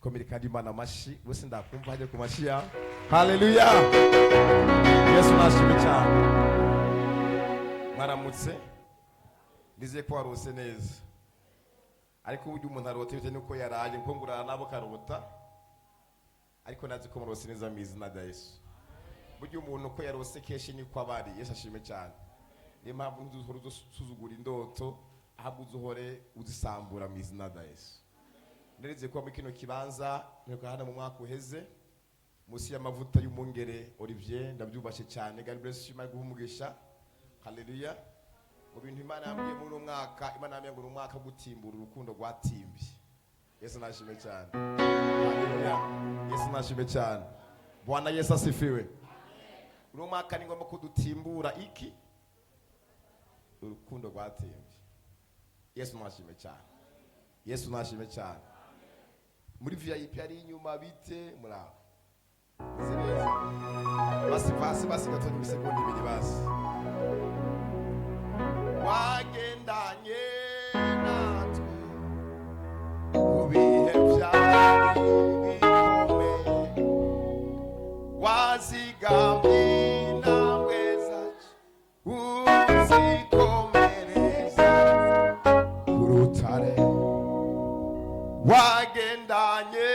Komereka Imana amashi bose ndakumva haje ku mashi ya haleluya. Yesu nashimwe cyane. Mwaramutse ndize ko warose neza, ariko uburyo umuntu arote bite nuko yaraje nko ngurana nabo karota, ariko nazi ko murose neza mu izina rya Yesu. Buryo umuntu ko yarose keshi niko abari. Yesu ashimwe cyane. Niyo mpamvu nduhora dusuzugura indoto, ahabwo uzuhore uzisambura mu izina rya Yesu. Ndereze ko mu kino kibanza mweko hana mu mwaka uheze musi y'amavuta y'umungere Olivier, ndabyubashe cyane. God bless you, guhumugisha. Haleluya. Mu bintu Imana yambwiye muri umwaka, Imana yambwiye ngo umwaka gutimbura urukundo rwatimbi. Yesu nashimye cyane. Haleluya. Yesu nashimye cyane. Bwana Yesu asifiwe. Uno mwaka ni ngomba kudutimbura iki? Urukundo rwatimbi. Yesu nashimye cyane. Yesu nashimye cyane. Muri VIP ari inyuma bite muraba. Basi gatonye ibisegonda ibiri basi. Wagendanye natwe ubihe byari bikomeye, wazigamye nawe zacu uzikomereza ku rutare, wagendanye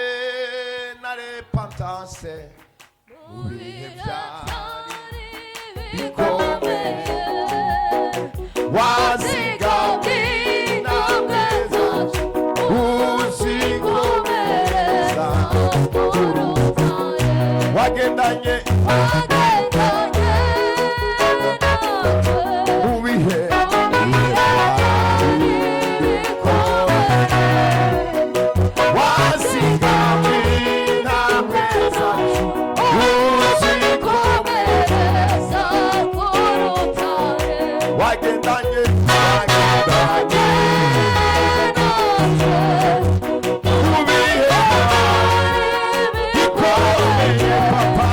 na repentance ubihe byari bikomeye, wazigamye nawe zacu uzikomereza ku rutare, wagendanye ubihe wazigamye nawe zacu uzikomereza ku rutare, wagendanye ubihe bikomeye papa,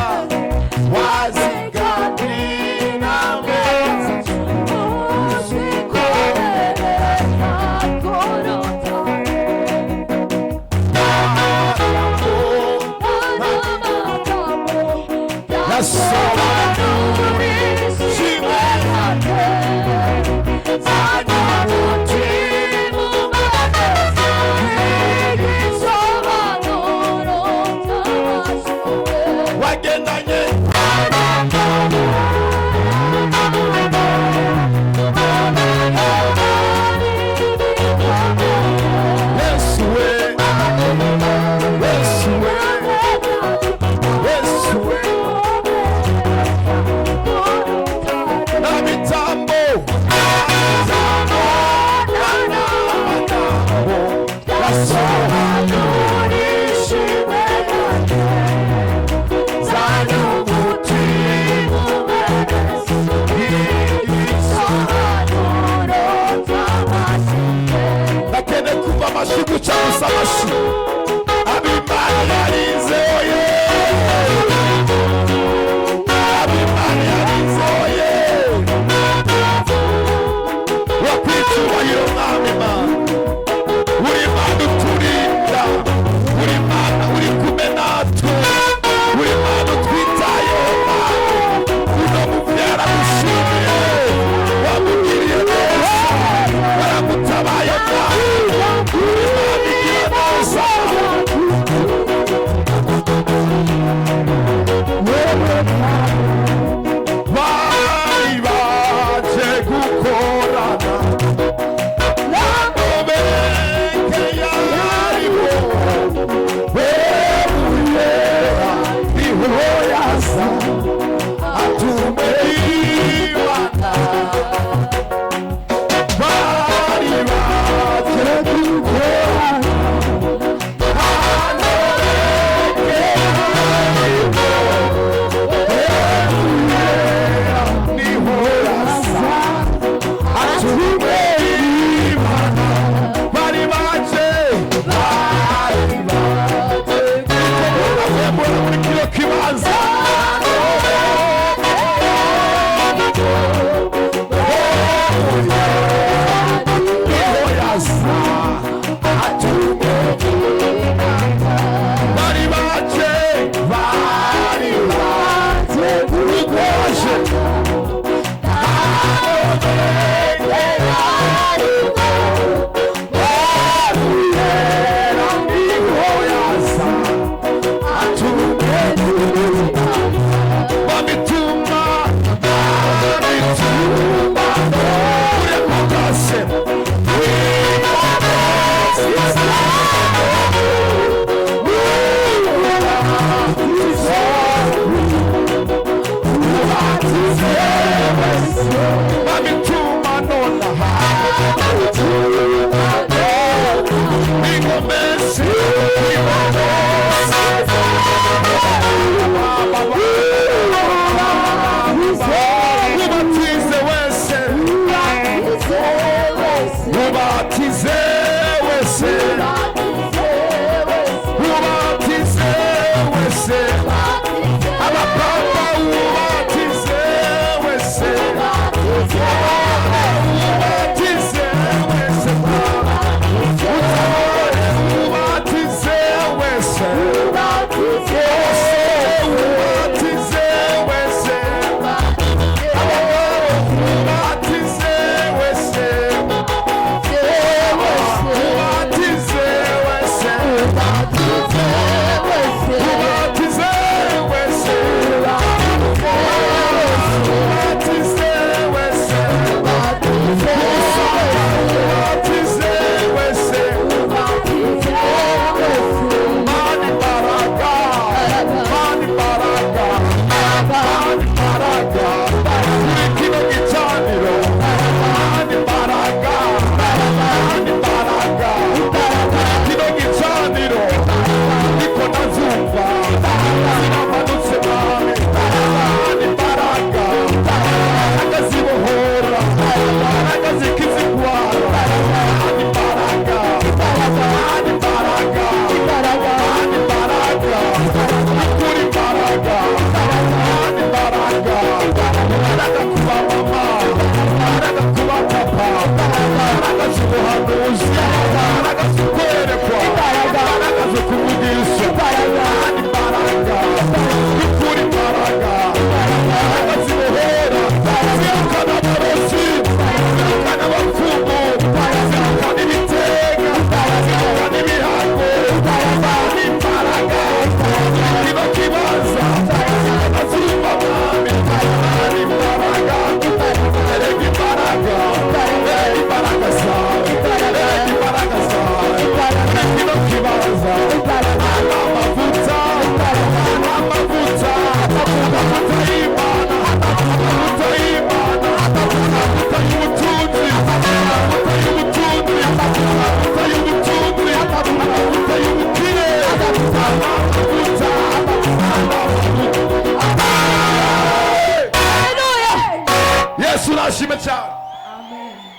cyane.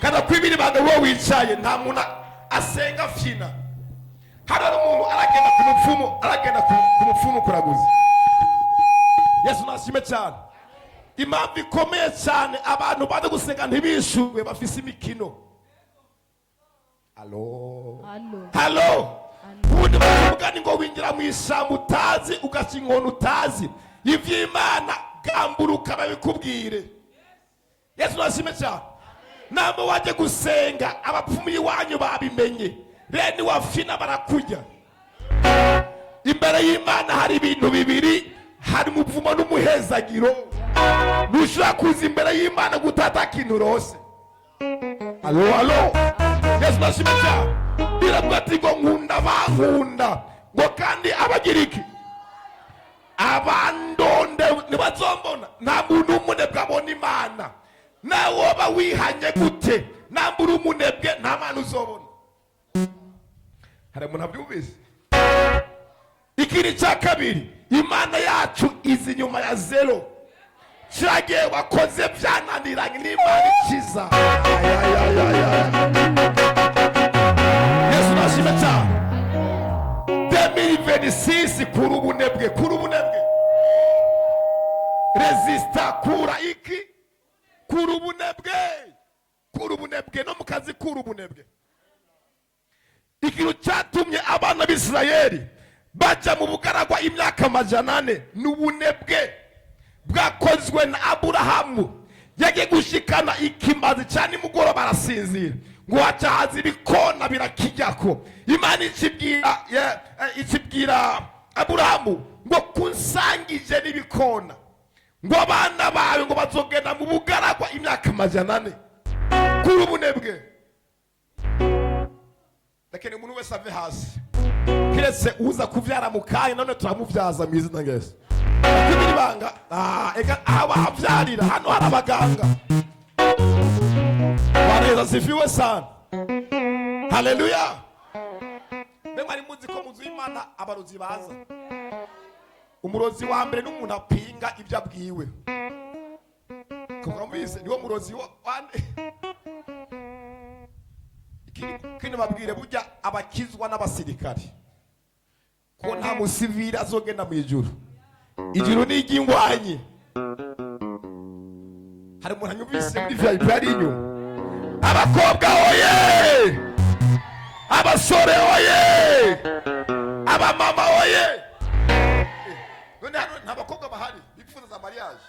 Kana kwibiri banga wo wicaye nta muntu asenga fina. Hari umuntu aragenda ku mupfumu kuraguza. Yesu nashime cyane. Impamvu ikomeye cyane abantu bade gusenga ntibishuwe bafise imikino. Halo. Ubundi bavuga ngo winjira mu ishyamba utazi ugaca inkono utazi. Ivy'Imana gamburuka babikubwire. Yesu nashime cyane. Nabo waje gusenga abapfumu iwanyu babimenye. Bene wafina barakujya. Imbere y'Imana hari ibintu bibiri, hari umupfumo n'umuhezagiro. Nushaka kuza imbere y'Imana gutata kintu rose. Alo. Yesu nashime cyane. Biravuga ati ngo nkunda bankunda ngo kandi abagiriki abandonde nibazombona nta muntu umunebwe abona Imana nawe woba wihanye gute nambura umunebwe nta mana uzobona. Hari umuntu abyumvise. Ikindi cya kabiri Imana yacu izi inyuma ya zero. Cyagiye wakoze byananiranye n'Imana ikiza. Yesu nashime cyane. 2026 kuri ubunebwe. Resista kura iki? Kuri ubunebwe no mukazi kuri ubunebwe. Ikintu cyatumye abana b'Isirayeli baja mu bugaragwa imyaka 400 n'ubunebwe bwakozwe na Aburahamu. Yagiye gushikana ikimazi cyane mugoro barasinzira. Ngo hacahaza ibikona birakijyako. Imana ikibwira Aburahamu ngo kunsangije n'ibikona. Ngo abana bawe ngo bazogenda mu bugaragwa imyaka 400 kuri ubunebwe. Lakini umuntu wese ave hasi. Kiretse uza kuvyara mu kanya none turamuvyaza mu izina Yesu. Kubiri banga abahavyarira hano hari abaganga. Bareza sifiwe sana. Haleluya. Bemwe ari muzi ko muzu y'Imana abarozi baza. Umurozi wa mbere n'umuntu apinga ibyo abwiwe. Kumwumvise niwo murozi wande. Kini babwire burya abakizwa n'abasirikari. Ko nta musivira azogenda mu ijuru. Ijuru ni igingwanye. Hari umuntu anyumvise muri VIP ari inyuma. Abakobwa oye! Abasore oye! Abamama oye! None hano nta bakobwa bahari bifuza za mariage.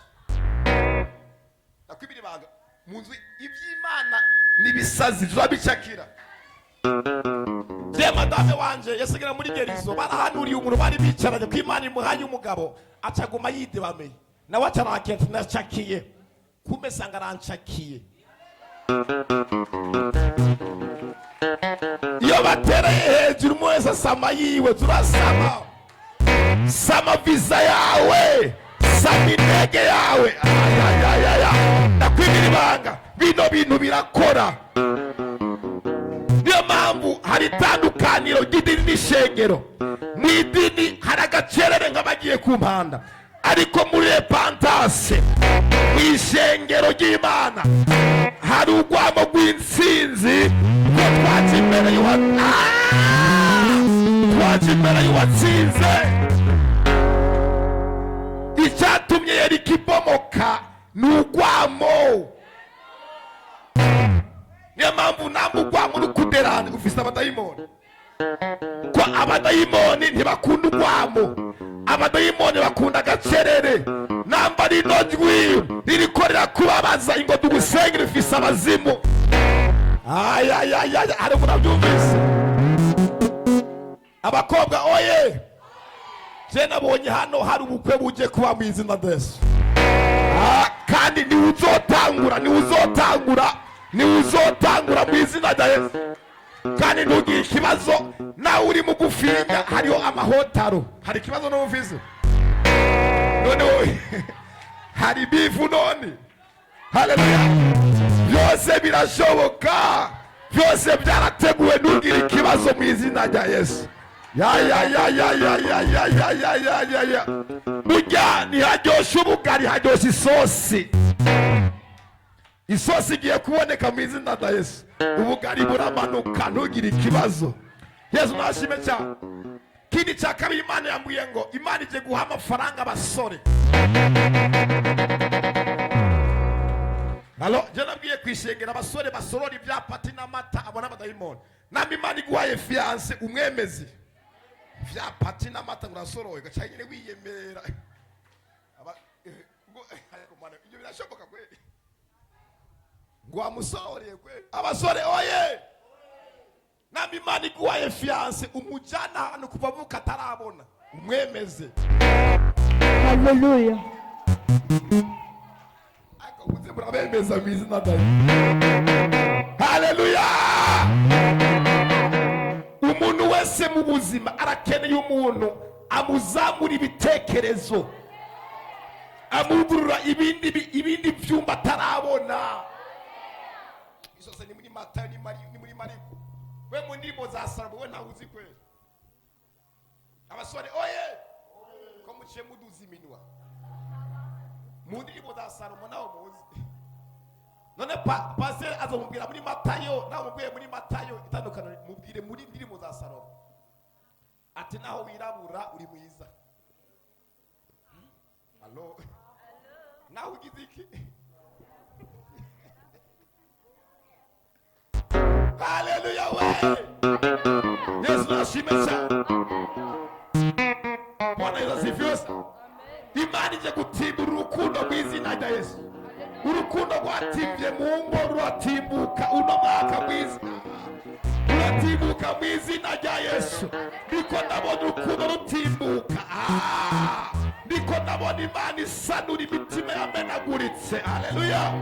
Nakwibiri baga munzu ivy'Imana nibisazi turabicakira. Je madame wanje yasigara muri gerizo barahanuriye umuntu bari bicaranye ko Imana imuhaye umugabo acaguma yidebame. Nawe atarakenti nacakiye. Kumesanga rancakiye. Iyo batereye hejuru mwese sama yiwe turasama. Sama visa yawe. Sama intege yawe. Nakwibiri banga. Bino bintu birakora. Niyo mpamvu hari itandukaniro ry'idini n'ishengero. Mu idini hari agacerere nk'abagiye ku mpanda. Ariko muri repentance mu ishengero ry'Imana hari urwamo rw'intsinzi ko twaje imbere y'uwatsinze. Icyatumye Yeriko ibomoka ni urwamo. Niyo mpamvu namba urwamo rukuderane ufise abadayimoni. Ko abadayimoni ntibakunda urwamo. Abadayimoni bakunda agacerere. Namba rino jwi ririkorera kubabaza ingo tugusengera ufise abazimu. Hari umuntu abyumvise. Abakobwa oye! Je nabonye hano hari ubukwe buje kuba mu izina Yesu. Kandi ni uzotangura mu izina rya Yesu. Kandi ntugire ikibazo nawe uri mugufinya hariho amahotaro. Hari ikibazo n'uvuze. None hari bifu none. Haleluya. Byose birashoboka. Byose byarateguwe ntugire ikibazo mu izina rya Yesu. Burya ntiharyoshe ubugari haryoshye isosi. isosi igiye kuboneka mu izina rya Yesu. Ubugari buramanuka ntugire ikibazo. Yesu nashime cyane. Kindi cya kabiri Imana yambwiye ngo Imana ije guha amafaranga abasore. Halo, je nabwiye kwishengera abasore basorora ibyapati n'amata abona abadayimoni. Nambi Imana iguhaye fiance umwemezi. Ibyapati n'amata urasoroye gacha nyine wiyemera. Ibyo birashoboka kweli? Ngo amusoreye kweli? Abasore oye! Nambi Imana iguhaye fiance umujana hano kuva vuka atarabona umwemeze. Hallelujah. Uze murabemeza mu izina rya Hallelujah. Umuntu wese mu buzima arakeneye umuntu amuzamura ibitekerezo, amugurura ibindi byumba atarabona. Isose ni muri Matayo ni muri Mariko. We mu ndimo za Salomo we ntawe uzi kweli. Abasore oye ko muciye muduza iminwa mu ndimo za Salomo nawe muzi. None pastor azamubwira muri Matayo, nawe mubwiye muri Matayo itandukano mubwire muri ndimo za Salomo ati naho wirabura uri mwiza. Allo nawe ugize iki? Hallelujah we. Yesu nashime cyane. Bwana Yesu asifiwe. Imana ije gutimbura urukundo rw'izina rya Yesu. Urukundo rwatimbye mu ngo ruratimbuka uno mwaka mwiza. Ruratimbuka mu izina rya Yesu. Niko ndabona urukundo rutimbuka. Niko ndabona Imana isanura imitima yamenaguritse. Haleluya.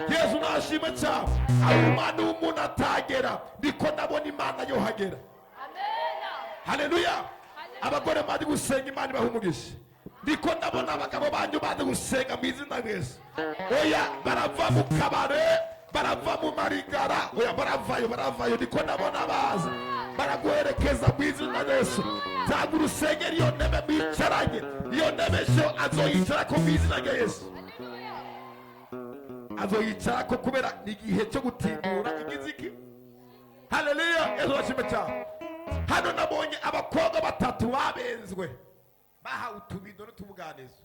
Yesu nashime cyane. Aho Imana umuntu atagera niko ndabona Imana yohagera. Amen. Haleluya. Abagore bari gusenga Imana ibahumugisha. Niko ndabona abagabo banyu bari gusenga mu izina rya Yesu. Oya barava mu kabare, barava mu marigara, oya baravayo niko ndabona baza. Baraguherekeza mu izina rya Yesu. Ntabwo urusengero iyo ntebe mwicaranye, iyo ntebe ejo azoyicara ko mu izina rya Yesu. Azoyicara ko kubera igihe cyo gutimbura igiziki. Haleluya. Yesu ashimwe cyane. Hano nabonye abakobwa batatu babenzwe bahawe utubido n'utubuganizo.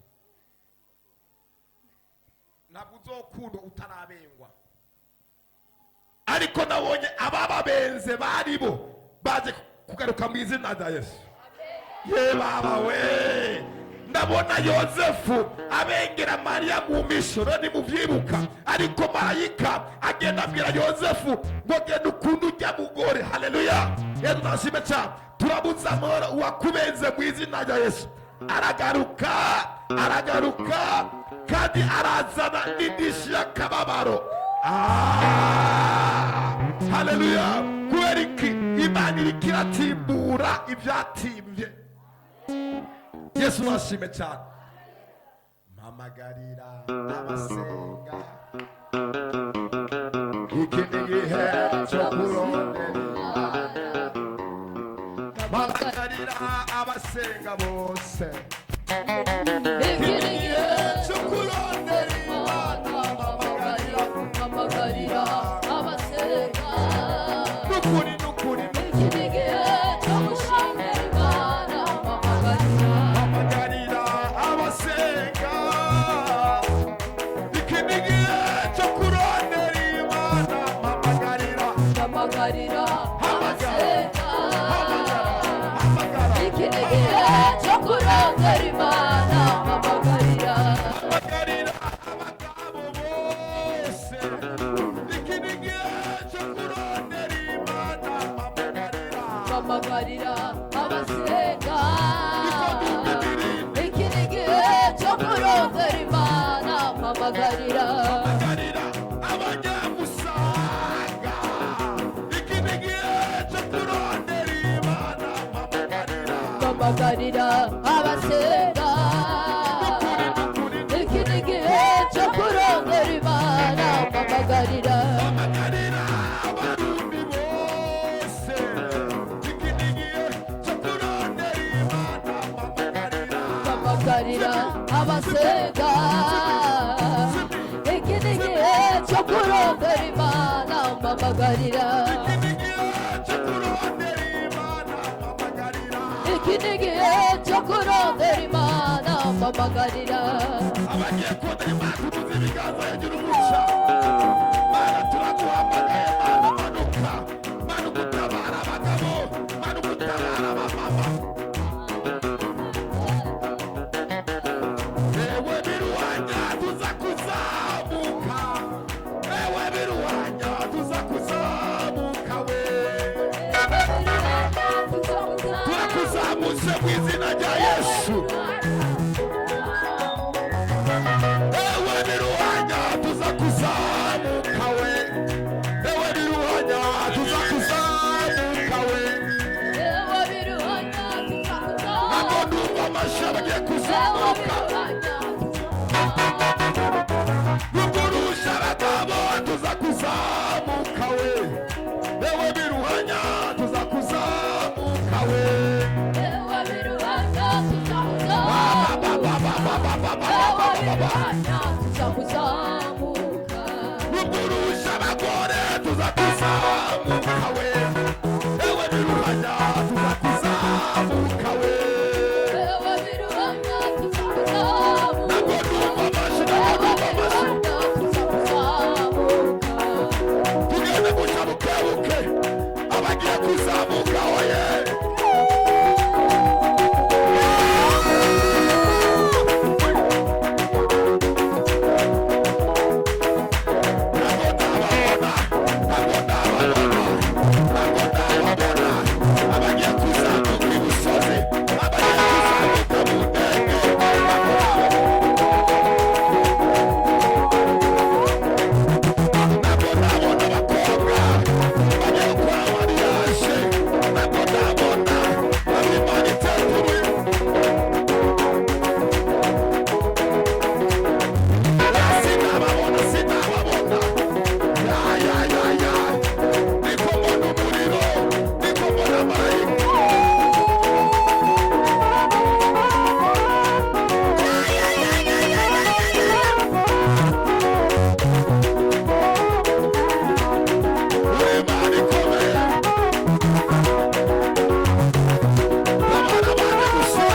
Ntabwo uzokunda utarabengwa. Ariko nabonye abababenze bari bo baje kugaruka mu izina rya Yesu. Ye baba we. Ndabona Yosefu abengera Mariya mu mishoro ni muvyibuka, ariko marayika agenda abwira Yosefu ngo genda ukunda ujya mugore. Haleluya. Yesu nashime cyane. Turabuza amahoro uwakubenze mu izina rya Yesu. Aragaruka kandi arazana n'indishi y'akababaro. Haleluya. Kubera iki Imana iriko iratimbura ivyatimbye. Yesu nashime cyane. Mpamagarira abasenga iki ni igihe cyo kurondera Imana. Mpamagarira abasenga bose iki ni igihe cyo kurondera Imana. Mpamagarira abasenga Nukuri iki ni igihe cyo gushimira Imana. mpamagarira abasenga iki ni igihe cyo kurondera Imana. Mpamagarira abasenga Hamagara iki ni igihe cyo kurondera Imana. Mpamagarira abagabo bose iki ni igihe cyo kurondera Imana. mpamagarira abasenga iki ni igihe cyo kurondera Imana. Mpamagarira abanyamusanga iki ni igihe cyo kurondera Imana. mpamagarira abasenga iki ni igihe cyo kurondera Imana. Mpamagarira abarundi bose iki ni igihe cyo kurondera Imana. mpamagarira abasenga iki ni igihe cyo kurondera kurondera Imana mpamagarira iki ni igihe cyo kurondera Imana mpamagarira abagiye kurondera Imana tutuze ibiganza hejuru umuca Mana turaguhamagaye Mana manuka manuka utabara abagabo manuka utabara abamama ewe biruhanya tuza kuzamuka ewe biruhanya tuza kuzamuka we turakuzamutse mu izina rya Yesu ewe biruhanya tuza kuzamuka we ewe biruhanya tuza kuzamuka we ntabwo ndumva amashyi abagiye kuzamuka rugurusha abagabo tuza kuzamuka we ewe biruhanya tuza kuzamuka we rugurusha abagore tuza kuzamuka we ewe biruhanya tuza kuzamuka we ntabwo ndumva amashyi tugende guca bukebuke abagiye kuzamuka oye abagiye kuzamuka ibusozi abagiye kuzamuka mu ndege ntabwo ndabona abakobwa bagiye gukora mariage ntabwo ndabona abimanitse kuri sinababona ya niko mbona umuriro niko mbona marayika uri Imana ikomeye abana bane gusa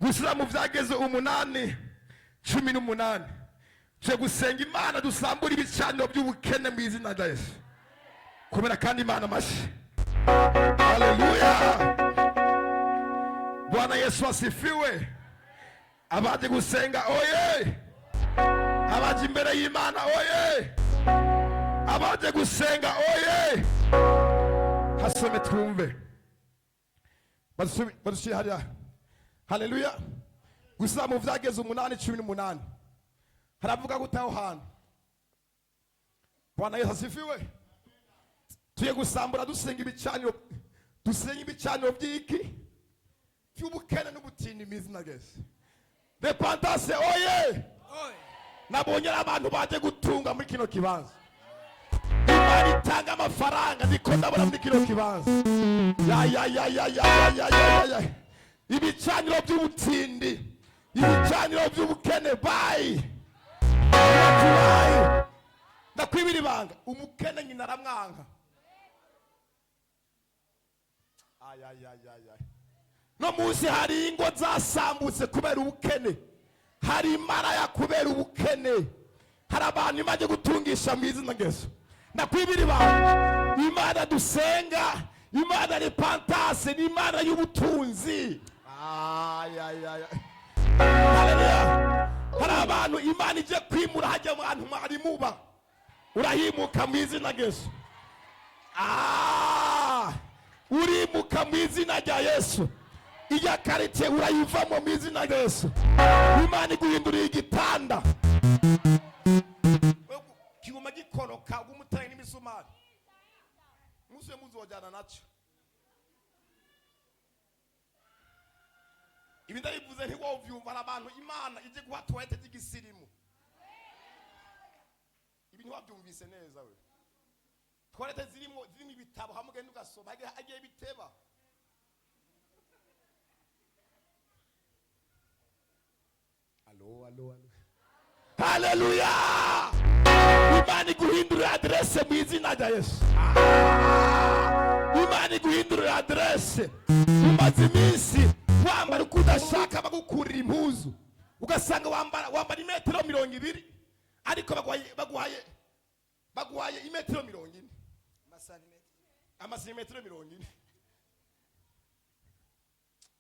gushyira mu byageze 8 18 cyo gusenga Imana dusambura ibicaniro by'ubukene mu izina rya Yesu kubera kandi Imana amashi haleluya Bwana Yesu asifiwe abaje gusenga oye abaje imbere y'Imana oye abaje gusenga oye hasome twumve badushyira hariya haleluya gusa mu byageze 8:18 haravuga gutaho hantu Bwana Yesu asifiwe tuye gusambura dusenga ibicaniro by'iki by'ubukene n'ubutindi mu izina rya Yesu repentance oye nabonye ari abantu baje gutunga muri kino kibanza. Imana itanga amafaranga niko ndabona muri kino kibanza. Ya. Ibicaniro by'ubutindi, ibicaniro by'ubukene bayi. Ndakwibira ibanga, umukene nyina aramwanka. No munsi hari ingo zasambutse kubera ubukene, hari imaraya kubera ubukene, hari abantu imaze gutungisha mu izina Yesu. Ndakwibira ibanga, Imana dusenga, Imana ni pantase, ni Imana y'ubutunzi. Haleluya. Hari abantu Imana ije kwimura hajya mu bantu mwari muba, urahimuka mu izina Yesu. Urimuka mu izina rya Yesu. Iya karite urayivamo mu izina rya Yesu. Imana iguhinduriye igitanda. Kiguma gikoroka ugumutanye n'imisumari. Muze muzojana naco. Ibi ndabivuze ntiwovyumva abantu Imana ije guha toilette z'igisirimu. Ibi ntiwabyumvise neza we. Toilette zirimo ibitabo hamwe ugenda ugasoma hagiye biteba. Alo. Haleluya. Imana iguhindurira adresse mu izina rya Yesu. Imana iguhindurira adresse. Umaze iminsi wambara uko udashaka bagukurira impuzu, ugasanga wambara imetero 20, ariko baguhaye imetero 40. Amasimetero 40.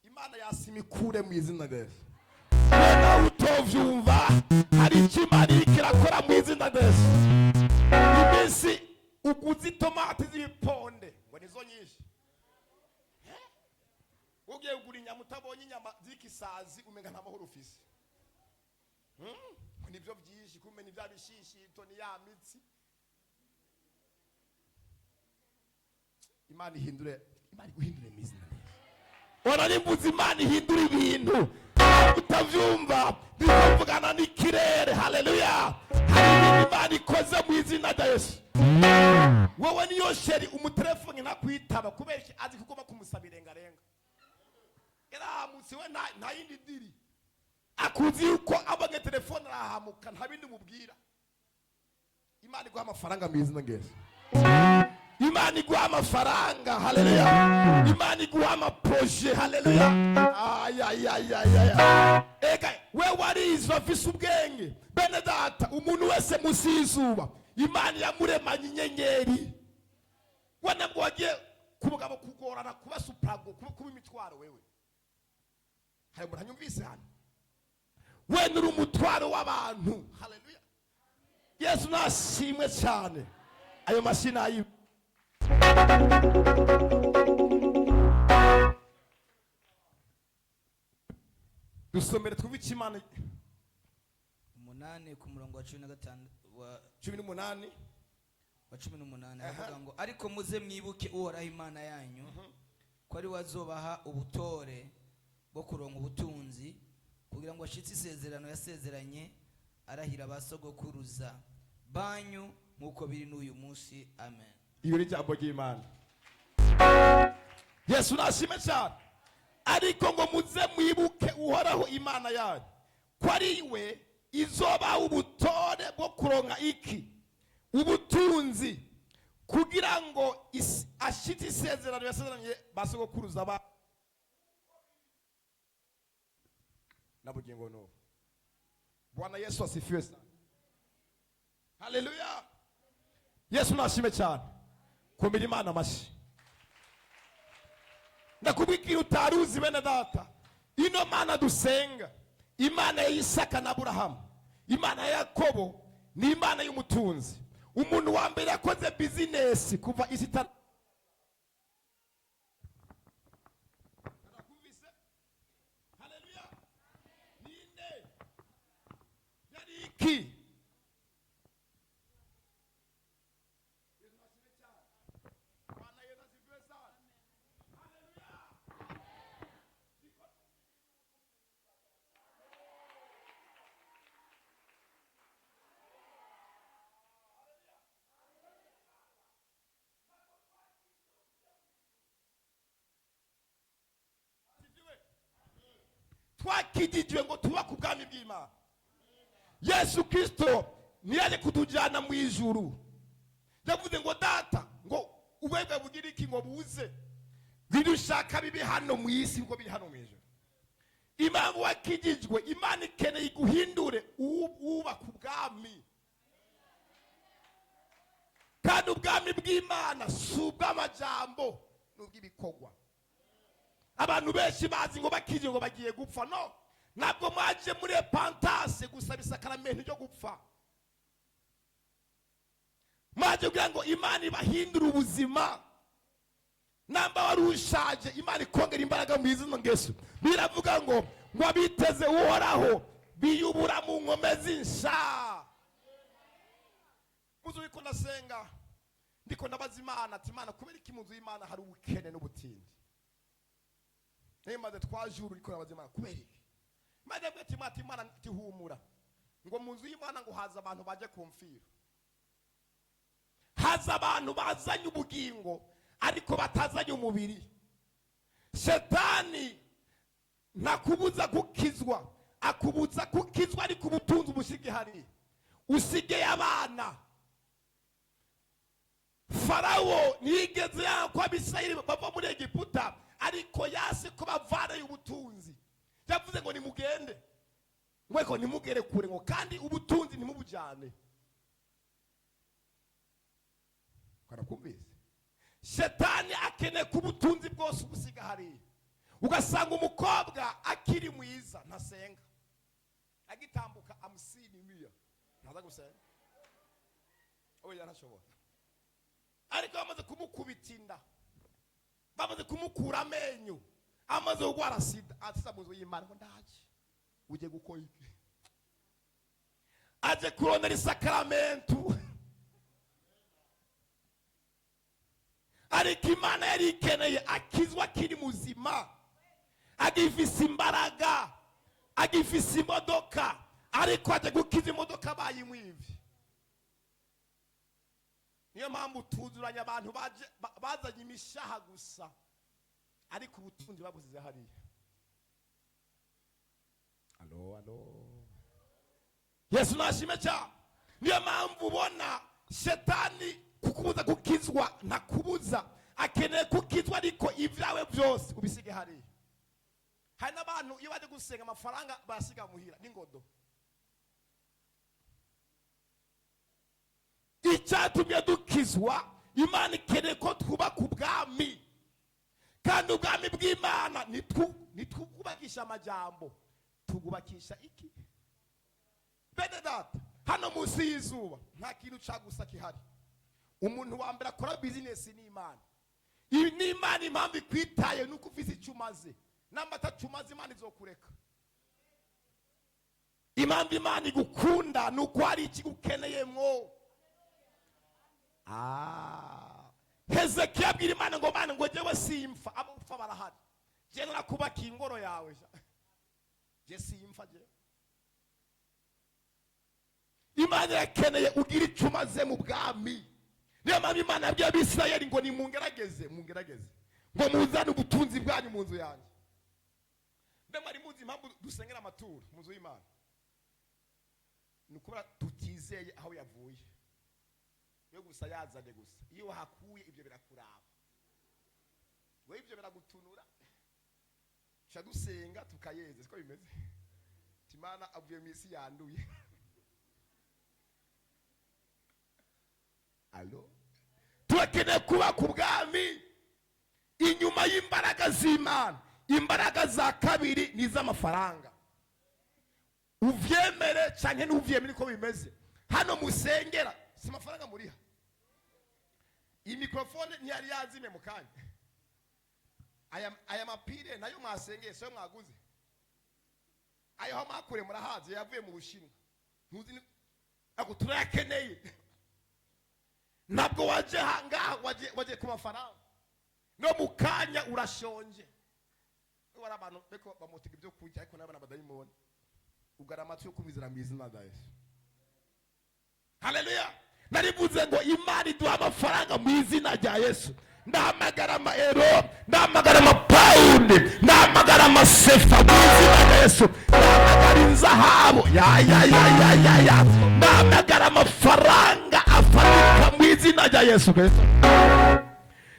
Imana yasimikure mu izina rye. Wena utovyumva hari ikimana kirakora mu izina rye. Iminsi uguze tomate z'iponde ngo nizo nyinshi. Ugiye kugura inyama utabonye inyama z'ikisazi umenga nta mahoro ufise. Nibyo byinshi kumenya ibya bishishito ni ya mitsi. Imana guhindure mizina. Ora nimbuza Imana ihindura ibintu. Utavyumva bivugana n'ikirere. Haleluya. Hari Imana ikoze mu izina rya Yesu. Wowe niyo sheri umutelefone nakwitaba kubera iki azi kugoma kumusabira renga. Era musi we nta yindi diri. Akuzi uko abage telefone arahamuka nta bindi mubwira. Imana iguha amafaranga mu izina rya Yesu. Imana iguha amafaranga. Haleluya. Imana iguha amaproje. Haleluya. Ega we warizo afise ubwenge bene data umuntu wese musizuba Imana yamuremanye inyenyeri. Wana ngo wagiye kubugabo kugorana kuba suprago kuba imitwaro wewe. Hayo muranyumvise hano. We nuri umutwaro w'abantu. Haleluya. Yesu nashimwe cyane. Ayo mashina ayi dusomere twubike Imana 8 ku murongo wa 15 wa 18 avuga ngo ariko muze mwibuke Uhoraho Imana yanyu ko ari wazobaha ubutore bwo kuronka ubutunzi kugira ngo ashitse isezerano yasezeranye arahira basogokuruza banyu nkuko biri n'uyu munsi. Amen. Iyo ni jambo ry'Imana. Yesu nashime cyane. Ariko ngo muze mwibuke Uhoraho Imana yanyu ko ari we izoba ubutore bwo kuronka iki ubutunzi kugira ngo ashitse isezerano yasezeranye basogokuruza ba nabugingo no. Bwana Yesu asifiwe sana. Haleluya. Yesu nashime cyane. Kumbira Imana amashi. Ndakubwira utaruzi bene data. Ino Mana dusenga, Imana ya Isaka na Abrahamu, Imana ya Yakobo, ni Imana y'umutunzi. Umuntu wa mbere yakoze business kuva isi Haleluya. Ninde? Yariki. twakijijwe ngo tuba ku bwami bw'Imana. Yesu Kristo niyaje kutujyana mu ijuru. Yavuze ngo data ngo ubwebwe bugira iki ngo buze bidushaka bibi hano mu isi ngo biri hano mu ijuru. Impamvu wakijijwe, Imana ikeneye iguhindure uba ku bwami. Kandi ubwami bw'Imana si ubw'amajambo n'ubw'ibikorwa. Abantu benshi bazi ngo bakijijwe ngo bagiye gupfa. No, ntabwo mwaje muri repentance gusaba isakaramentu ryo gupfa. Mwaje kugira ngo Imana ibahindure ubuzima. Namba wari ushaje, Imana ikongera imbaraga mu izina Yesu. Biravuga ngo abiteze uhoraho biyubura mu nkomezi nsha. Muzu wiko nasenga ndiko ndabaza Imana ati Imana kubera iki muzu y'Imana hari ubukene n'ubutindi. Nemaze twajuru ndiko ndabaza Imana kubera iki. Imana yabwiye ati Imana tihumura ngo muzu y'Imana ngo haza abantu baje kumfira. Haza abantu bazanye ubugingo ariko batazanye umubiri. Shetani nakubuza gukizwa, akubuza gukizwa ariko ubutunzi ubushige hari. Usige abana. Farao nigeze yakwa Abisirayeli bava muri Egiputa ariko yase ko bavana y'ubutunzi. Yavuze ngo nimugende. Mweko nimugere kure ngo kandi ubutunzi nimubujane. Karakumvise. Shetani akene kubutunzi bwose ubusiga hari. Ugasanga umukobwa akiri mwiza ntasenga. Agitambuka amusini miya. Ntaza gusenga. Oya ntashobora. Ariko bamaze kumukubitinda. Bamaze kumukura amenyo. Amaze kugwara sida. Atisa muzo y'Imana ngo ndaje. Uje gukora iki? Aje kurondera isakaramentu. Ariko Imana yari ikeneye akizwa kiri muzima. Agifise imbaraga. Agifise imodoka. Ariko aje gukiza imodoka bayimwivi. Niyo mpamvu tuzuranya abantu bazanye imishaha gusa. Ariko ubutunzi babuzize hariya. Alo. Yesu nashime cyane. Niyo mpamvu ubona Shetani kukubuza gukizwa ntakubuza. Akeneye kukizwa ariko ibyawe byose ubisige hariya. Hari n'abantu iyo baje gusenga amafaranga basiga muhira n'ingodo. Icyatumye dukizwa, Imana ikeneye ko twubaka ubwami. Kandi ubwami bw'Imana nitwubakisha amajambo, tugubakisha iki? Bene data, hano munsi y'izuba nta kintu cyagusa kihari. Umuntu wa mbere akora business ni Imana. Iyi ni Imana impamvu ikwitaye nuko ufise icumaze. Namba tacumaze Imana izokureka. Impamvu Imana igukunda nuko hari ikigukeneye mwo. Hezekiya abwira Imana ngo Mana ngo jewe simfa, abapfa barahari. Je nakubaka ingoro yawe. Je simfa je. Imana yakeneye ugira icumaze mu bwami. Niyo mpamvu Imana yabwiye Abisirayeli ngo nimungerageze, mungerageze. Ngo muzane ubutunzi bwanyu mu nzu yanjye. Mbe mwari muzi impamvu dusengera amaturo mu nzu y'Imana. Nukubara tutizeye aho yavuye. Yo gusa yazanye gusa. Iyo hakuye ibyo birakuraba. We ibyo biragutunura. Cha dusenga tukayeze siko bimeze. Imana avuye mu isi yanduye. Alo. Tukeneye kuba ku bwami inyuma y'imbaraga z'Imana. Imbaraga za kabiri ni z'amafaranga. Uvyemere canke n'uvyemere ko bimeze. Hano musengera si amafaranga muriha. Iyi mikrofone ntiyari yazime mu kanya. Aya mapire nayo mwasengeye so mwaguze. Ayo ho makure murahaze yavuye mu Bushinwa. Ntuzi ako turakeneye. Ntabwo waje hanga waje ku mafaranga. No mukanya urashonje. Wari abantu beko bamutega ibyo kurya ariko nabana badayimoni. Ugara amatwi yo kumizira mu izina rya Yesu. Haleluya. Narivuze ngo Imana iduha amafaranga mu izina rya Yesu. Ndahamagara amaero, ndahamagara amapaundi, ndahamagara amasefa mu izina rya Yesu. nabo ya namagara amafaranga afatika mu izina rya Yesu Kristo.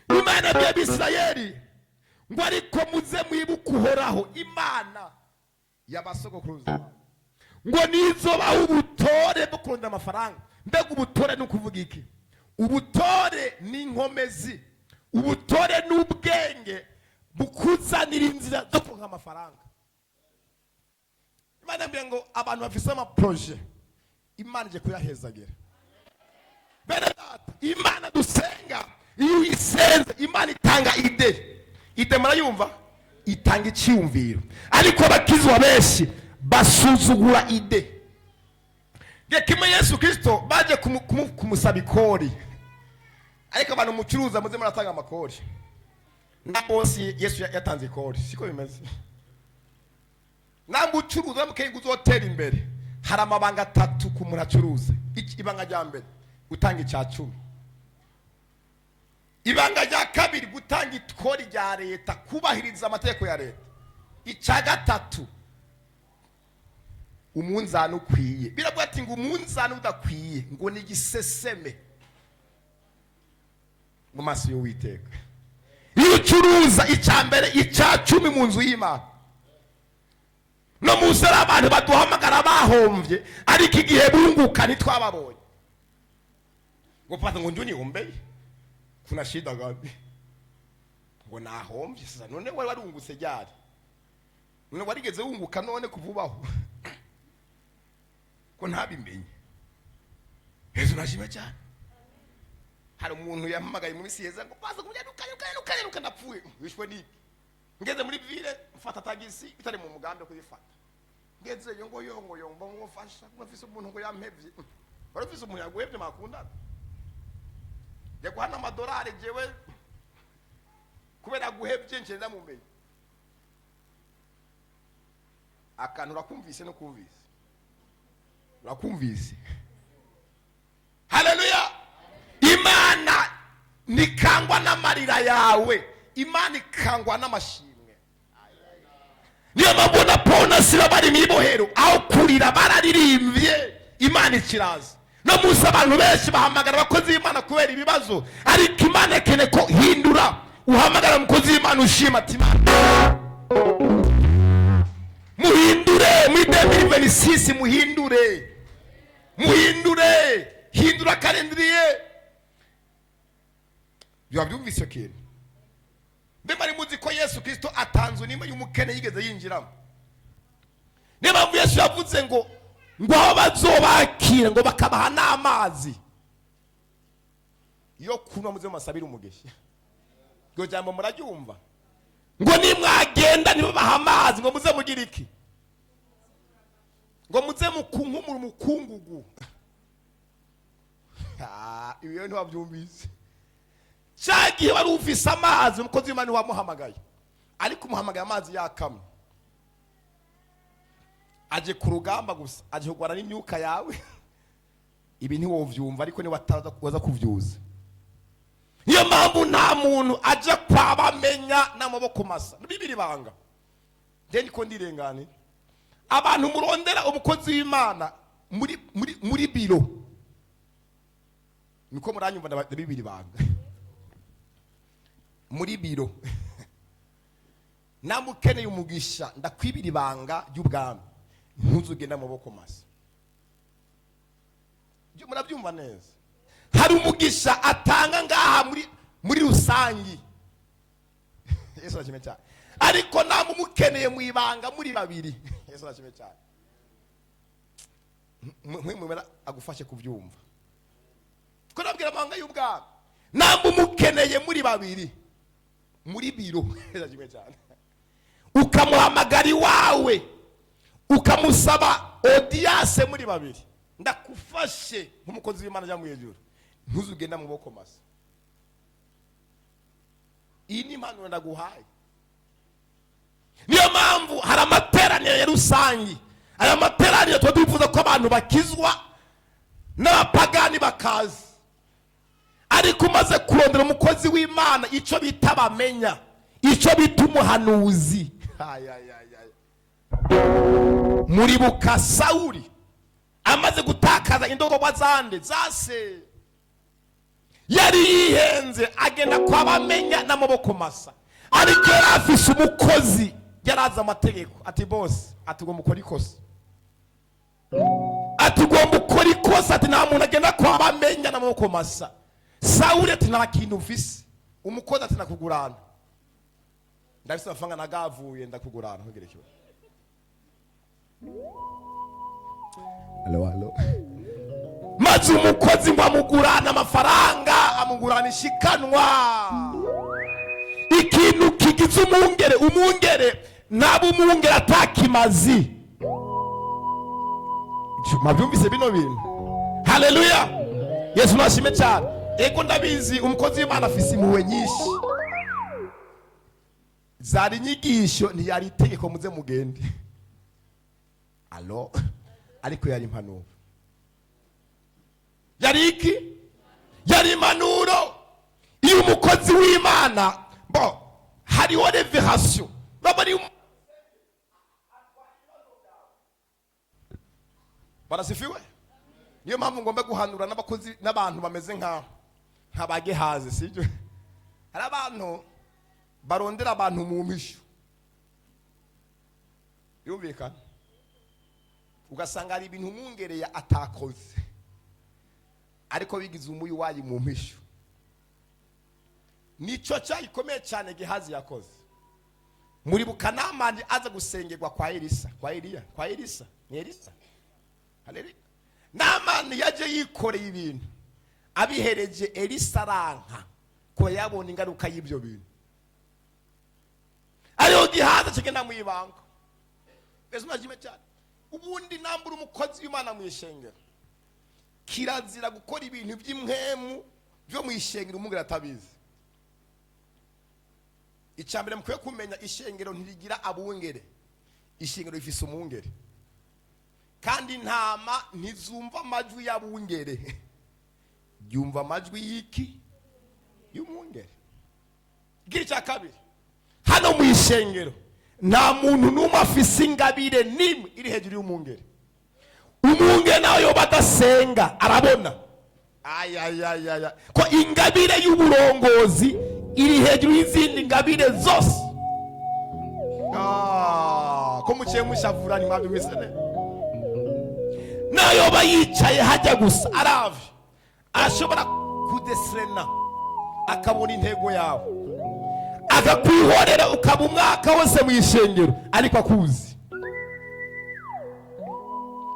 Imana y'Abisirayeli ngo ariko muze mwibuke Uhoraho Imana y'abasogokuruza ngo nizoba ubutore bwo kurunda amafaranga. Mbega ubutore nukuvuga iki? Ubutore ni inkomezi, ubutore n'ubwenge bukuzanira inzira zo kuronka amafaranga. Imana mbye ngo abantu bafise ama projet Imana ije kuyahezagira. Bene data, Imana dusenga iyo uyisenze Imana itanga ide murayumva, itanga icyumviro. Ariko abakizwa benshi basuzugura ide. Gekime Yesu Kristo baje kumusaba ikori, ariko abantu mucuruza muze muratanga amakori. Na bosi Yesu yatanze ikori, siko bimeze. Nambu ucuruza mukenga uzotera imbere, hari amabanga 3 ku muntu acuruza. Ibanga rya mbere gutanga icya 10, ibanga rya kabiri gutanga ikori rya leta, kubahiriza amategeko ya leta, icya 3 umunzani ukwiye. Biravuga ati ngo umunzani udakwiye ngo ni giseseme mu maso y'Uwiteka. Iyo ucuruza icya mbere icya 10 mu nzu y'Imana, no musara abantu baduhamagara bahomvye, ariko igihe bunguka nitwababonye ngo pata ngo njuni hombeye kuna shida gabi ngo nahomvye. Sasa none wari warungutse ryari? None warigeze wunguka none kuvubaho ko ntabimenye? Yesu nashime cyane. Hari umuntu yampamagaye mu misi yeza ngo paza kumyanuka napfuye. Wishwe niki? Ngeze muri ville mfata tagisi bitari mu mugambi kuyifata. Ngeze yongo yomba ngofasha mafise umuntu ngo yampevye. Barafise umuntu yaguhevye makunda. Yaguhana amadolari jewe kubera guhevye nje ndamumenye. Akantu rakumvise no kumvise. Urakumvise? Haleluya! Imana nikangwa n'amarira yawe, Imana ikangwa n'amashimwe. Niyo mabona pona sira bari mibohero aho kurira bararirimbye Imana ikiraza. No musa abantu benshi bahamagara abakozi b'Imana kubera ibibazo, ariko Imana kene ko hindura. Uhamagara umukozi w'Imana ushima ati Imana muhindure muri 2026, muhindure hindura kalendriye. Byabyumvise kintu. Mbemari muzi ko Yesu Kristo atanzwe nimba y'umukene yigeze yinjiramo. Niba Yesu yavuze ngo aho bazobakira ngo bakabaha n'amazi yo kunywa muze masabira umugisha. Ngo jambo muraryumva? Ngo nimwagenda nibabaha amazi ngo muze mugira iki? Ngo muze mukunkumura umukungugu. Ibiyo ntiwabyumvise. Cyagi wari ufise amazi umukozi w'Imana wamuhamagaye, ariko umuhamagaye amazi yakamwe. Aje ku rugamba gusa, aje kugwana n'imyuka yawe. Ibi ntiwovyumva, ariko ni waza kuvyuza. Niyo mpamvu nta muntu aje kwabamenya n'amaboko masa. Bibiri banga. Ndeni ko ndirengane. Abantu murondera umukozi w'Imana muri biro. Niko muranyumva na bibiri banga. Muri biro. Namukeneye umugisha ndakwibira ibanga ry'ubwami. Ntuzugenda amaboko masa. Byo murabyumva neza. Hari umugisha atanga ngaha muri rusangi. Yesu arashimye cyane. Ariko namumukeneye mu ibanga muri babiri. Yesu arashimye cyane. Mwemera agufashe kubyumva. Ko nabwira amanga y'ubwami. Namumukeneye muri babiri. Muri biro. Yesu arashimye cyane. Ukamuhamagara iwawe, ukamusaba audience muri babiri. Ndakufashe nk'umukozi w'Imana ajya mu hejuru. Ntuzugenda mu boko masa. Iyi ni impano ndaguhaye. Niyo mpamvu hari amateraniro ya rusangi. Aya materaniro twifuza ko abantu bakizwa n'abapagani bakaza. Ariko umaze kurondera umukozi w'Imana icyo bita bamenya, icyo bita umuhanuzi. muribuka Sawuli amaze gutakaza indogobwa zande zase, yari yihenze agenda kwa bamenya n'amaboko masa, ariko yari afise umukozi yaraza amategeko ati boss atugomba ukora ikosa, atugomba ukora ikosa, ati nta muntu agenda kwa bamenya n'amaboko masa. Sawuli ati nta kintu mfise, umukozi ati nakugurana, ndabise amafaranga nagavuye ndakugurana ntugire ikibazo. Halo maze umukozi ngo amugurana amafaranga, amugurana ishikanwa. Ikintu kigize umwungere nabo umwungere atakimazi. Mabyumvise bino bintu? Haleluya, Yesu nashime cyane. Ego ndabizi umukozi w'Imana afise impuhwe nyinshi, zari inyigisho ntiyari itegeko muze mugende, alo, ariko yari impanuro. Yari iki? Yari impanuro. Iyo umukozi w'Imana hariho revelation, barasifiwe. Niyo mpamvu ngomba guhanura n'abakozi n'abantu bameze nk'abagehaze, sibyo? Hari abantu barondera abantu mu misho, yumvikana, ugasanga ari ibintu umwungereye atakoze, ariko bigize umuyi wayi mu misho. Nico cyayikomeye cyane Gehazi yakoze. Muribuka Namani aza gusengerwa kwa Elisa, kwa Elisa, ni Elisa. Haleluya. Namani yaje yikoreye ibintu, abihereje Elisa aranka ko yabona ingaruka y'ibyo bintu. Ariyo Gehazi kigenda mu ibanga. Yesu najime cyane. Ubundi nambura umukozi w'Imana mu ishengero, kirazira gukora ibintu by'imwemu byo mu ishengero umugera atabizi. Icyambere mukwiye kumenya, ishengero ntirigira abungere, ishengero rifise umwungere, kandi intama ntizumva amajwi y'abungere, yumva amajwi y'iki? Y'umwungere. Igira cya kabiri, hano mu ishengero nta muntu n'umwe afise ingabire nimwe iri hejuru y'umwungere. Umwungere nawe yo badasenga arabona ko ingabire y'uburongozi iri hejuru y'izindi ngabire zose. Ko muciye mushavura ni mwabi wisene, nayo bayicaye hajya gusa aravye, ashobora kudeserena akabona intego yawe, akakwihorera ukaba umwaka wose mu ishengero ariko akuzi.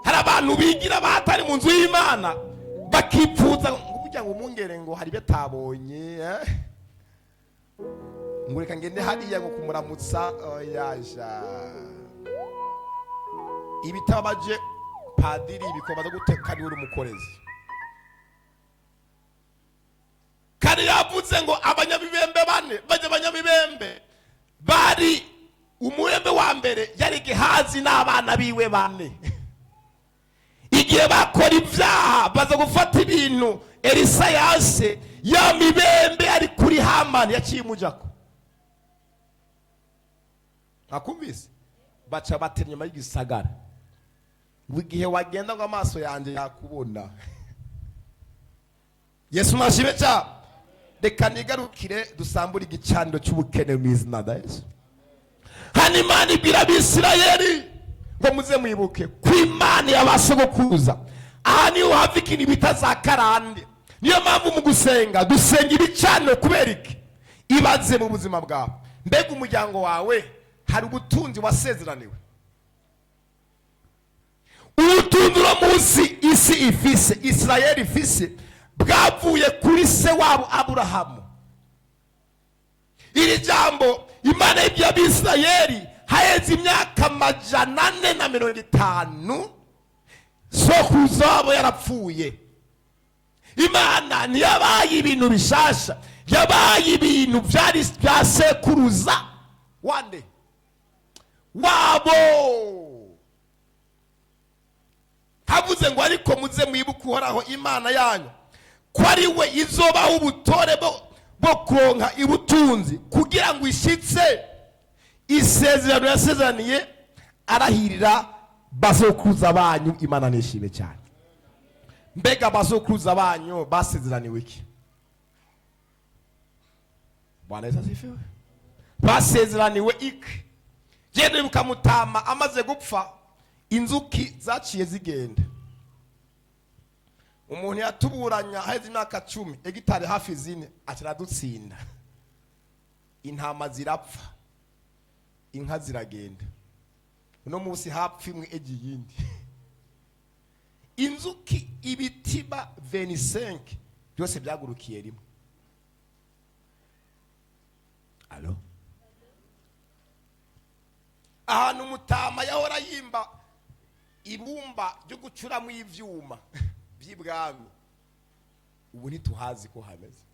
Hari abantu bigira batari mu nzu y'Imana bakipfuza kugira ngo umwungere ngo hari betabonye, ngo reka ngende hariya ngo kumuramutsa yaja. Ibitabaje padiri bikomaza guteka ni uri umukorezi. Kari yavuze ngo abanyabibembe bane, baje abanyabibembe bari umurembe wa mbere yari Gehazi n'abana biwe bane. Igihe bakora ibyaha baza gufata ibintu Elisa yase, ya mibembe ari kuri Hamani yaciye umujako. Akumvise baca batemye muri gisagara, igihe wagenda ngo amaso yanjye yakubona. Yesu nashime cyane. Reka nigarukire dusambura igicaniro cy'ubukene mu izina rya Yesu. Hano Imana ibwira Abisirayeli ngo muze mwibuke ko Imana yabasogokuza. Aha niho hava ikintu bita za karande. Niyo mpamvu mu gusenga dusenga ibicaniro kubera iki? Ibaze mu buzima bwawe, mbega umuryango wawe hari ubutunzi wasezeraniwe? Ubutunzi no munsi isi ifise, Isirayeli ifise, bwavuye kuri se wabo Aburahamu. Iri jambo Imana y'ibya Abisirayeli haheze imyaka 450 sokuruza wabo yarapfuye. Imana ntiyabaye ibintu bishasha, yabaye ibintu byari bya sekuruza wande wabo. Havuze ngo ariko muze mwibuke Uhoraho Imana yanyu ko ari we izobaho ubutore bwo kuronka ibutunzi, kugira ngo ishitse isezerano yasezeraniye arahirira bazokuruza banyu Imana nishime cyane. Mbega bazokuruza banyu basezeraniwe iki? Bwana Yesu asifiwe. Basezeraniwe iki? Gende mukamutama amaze gupfa, inzuki zaciye zigenda. Umuntu yatuburanya haheze imyaka 10, hegitari hafi 4 akiradutsinda. Intama zirapfa, inka ziragenda. Uno munsi hapfa imwe yindi. Inzuki ibitiba 25 byose byagurukiye rimwe. Alo? Ahantu umutama yahora yimba ibumba ryo gucuramo ivyuma by'ibwami, ubu ntituhazi ko hameze.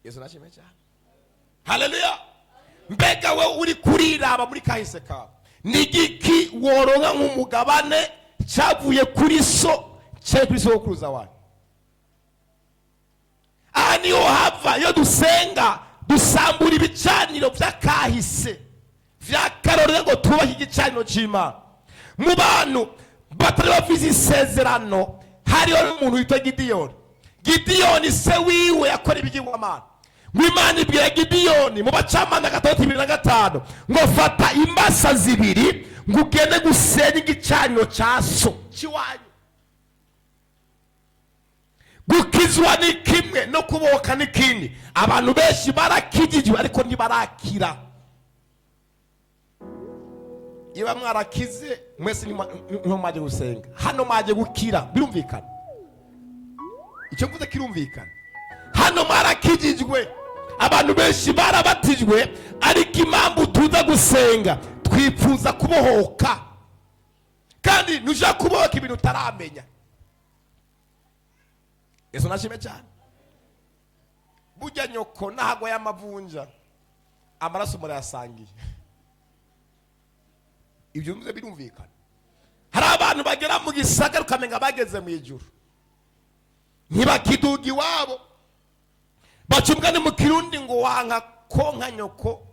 Yesu nashimye cyane. Haleluya. Mbega we uri kuriraba muri kahise kawe, nigiki woronka nk'umugabane cyavuye kuri so cye kuri sokuruza wanyu? Aha niho hava iyo dusenga dusambura ibicaniro by'akahise vya karore ngo tubahe igicaniro cy'Imana. Mu bantu batari bafise isezerano hariho n'umuntu witwa Gideyoni. Gideyoni se wiwe yakora ibigirwamana. Mwimana ibwira Gideyoni mu Bacamana 6:25 ngo fata imbasa zibiri ngo ugende gusenya igicaniro cya so kiwanyu. Gukizwa ni kimwe no kuboka ni kindi. Abantu benshi barakijijwe ariko ntibarakira. Iba mwarakize mwese niho maje gusenga, hano maje gukira, birumvikana? Icyo mvuze kirumvikana. Hano mwarakijijwe, abantu benshi barabatijwe, ariko impamvu tuza gusenga twifuza kubohoka, kandi nuja kubohoka ibintu utaramenya. Yesu nashime cyane. Burya nyoko nahago y'amavunja amaraso murayasangiye. Ibyo mvuze birumvikana. Hari abantu bagera mu gisagara ukamenga bageze mu ijuru, ntibakiduga iwabo, bacumgane mu Kirundi ngo wanka konka nyoko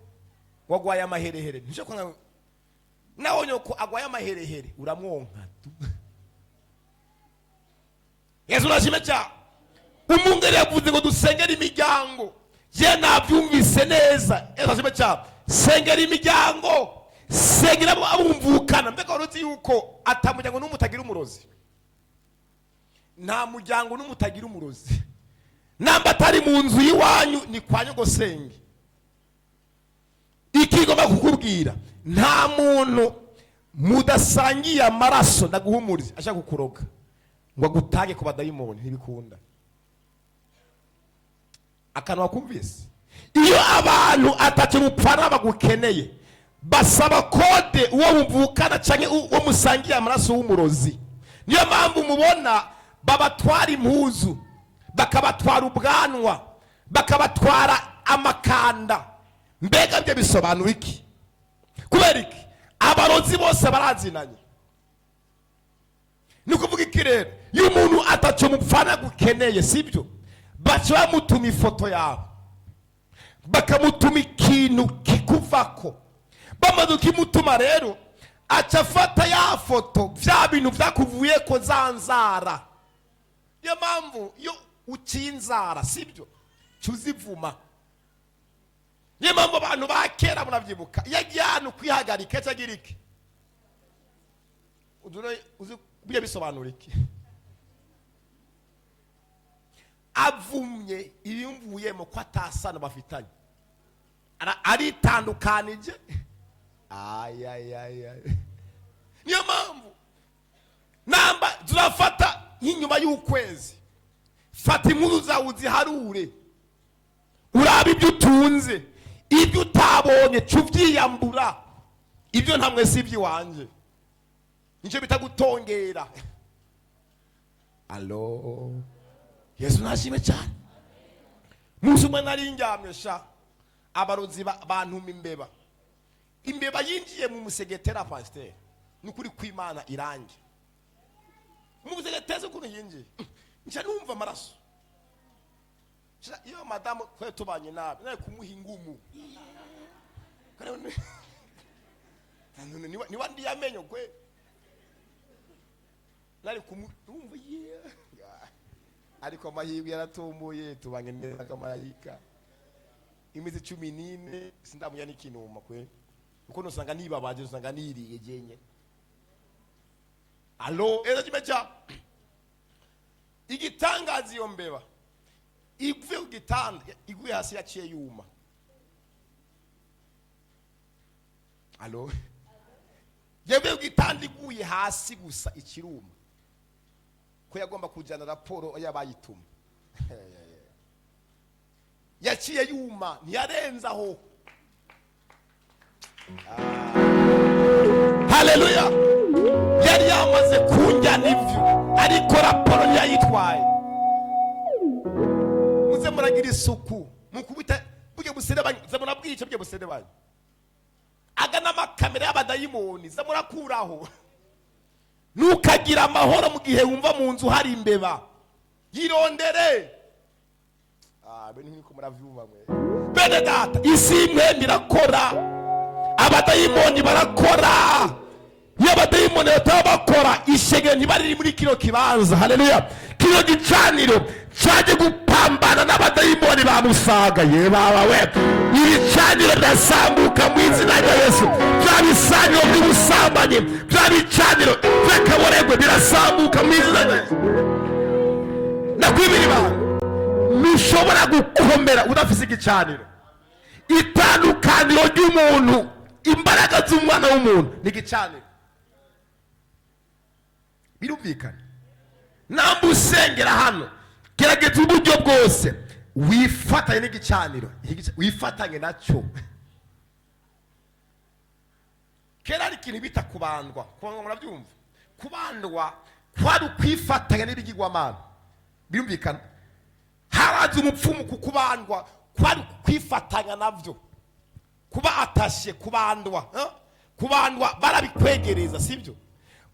wagwaye amaherehere. Nje ko nawo nyoko agwaye amaherehere uramwonka tu. Yesu nashime cyane. Umungere yavuze ngo dusengera imiryango. Je nabyumvise neza. Yesu nashime cyane. Sengera imiryango. Sengera abumvukana. Mbega uruzi yuko atamuryango n'umutagira umurozi. Nta muryango n'umutagira umurozi. Namba atari mu nzu yiwanyu ni kwa nyogosenge. Ikigomba kukubwira, nta muntu mudasangiye amaraso ndaguhumuriza ashaka kukuroga ngo agutage ku badayimoni, ntibikunda. Akantu wakumvise, iyo abantu atatu mupfana bagukeneye basaba kode uwo muvukana canke uwo musangiye amaraso w'umurozi. Niyo mpamvu mubona babatwara impuzu, bakabatwara ubwanwa, bakabatwara amakanda. Mbega byo bisobanura iki? Kubera iki? Abarozi bose barazinanye. Ni kuvuga iki rero? Iyo umuntu ataco mupfana gukeneye, sibyo? Baca bamutuma ifoto yawe, bakamutuma ikintu kikuvako. Bamaze kimutuma rero aca afata ya foto vya bintu vyakuvuye ko zanzara. Iyo mpamvu yo ucinzara, sibyo? Cuzivuma. Niyo mpamvu abantu bakera munavyibuka, yajyana kwihagarika cyagira iki? Uzi byo bisobanura iki? Avumye ibimvuyemo ko atasana bafitanye, aritandukanije. Niyo mpamvu namba turafata nk'inyuma y'ukwezi, fata impuzu zawe uziharure, urabe ibyo utunze, ibyo utabonye cuvyiyambura. Ibyo ntamwe si iby'iwanje, nicyo bita gutongera. Alo, Yesu nashime cyane. Muzi umwe nari njyamye sha, abarozi bantuma imbeba. Imbeba yinjiye mu musegetera pasteur, nukuri kw'Imana irange. Mu musegeteza ukuntu yinjiye, nca numva amaraso. Iyo madamu kwe tubanye nabi, naye kumuha ingumu. niba ndiyamenyo kwe nari kumumva ye ariko amahirwe yaratomboye tubanye neza kamarayika imizi 14 sindamuya n'ikinuma kwe uko nosanga nibabaje usanga niriye jenye alo eza kimecha igitangazi iyo mbeba iguye ugitanda iguye hasi yaciye yuma alo yebe ugitanda iguye hasi gusa ikiruma ko yagomba kujana raporo y'abayituma yaciye yuma ntiyarenzaho haleluya yari yamaze kunjyana ivyo ariko raporo yayitwaye muze muragira isuku mukubita buge busere zamuna bwice buge busere banyu aga n'amakamera y'abadayimoni zamurakuraho nukagira amahoro mu gihe wumva mu nzu hari imbeba yirondere bene niko muravyumva mwe bene data isi imwe mirakora abadayimoni barakora y'abadayimoni batabakora ishege ntibari muri kino kibanza haleluya kino gicaniro cyaje gupambana n'abadayimoni bamusaga ye babawe ibicaniro byasambuka mu izina rya Yesu byabisanyo by'ubusambanyi byabicaniro by'akaboregwe birasambuka mu izina rya Yesu nakwibiri ba ntushobora gukomera udafise igicaniro itandukaniro ry'umuntu imbaraga z'umwana w'umuntu ni igicaniro birumvikana namba usengera hano gerageza uburyo bwose wifatanye n'igicaniro wifatanye nacyo kera ari ikintu bita kubandwa murabyumva kubandwa kwari ukwifatanya n'ibigirwamana birumvikana haraza umupfumu kukubandwa kwari kwifatanya navyo kuba atashe kubandwa barabikwegereza sibyo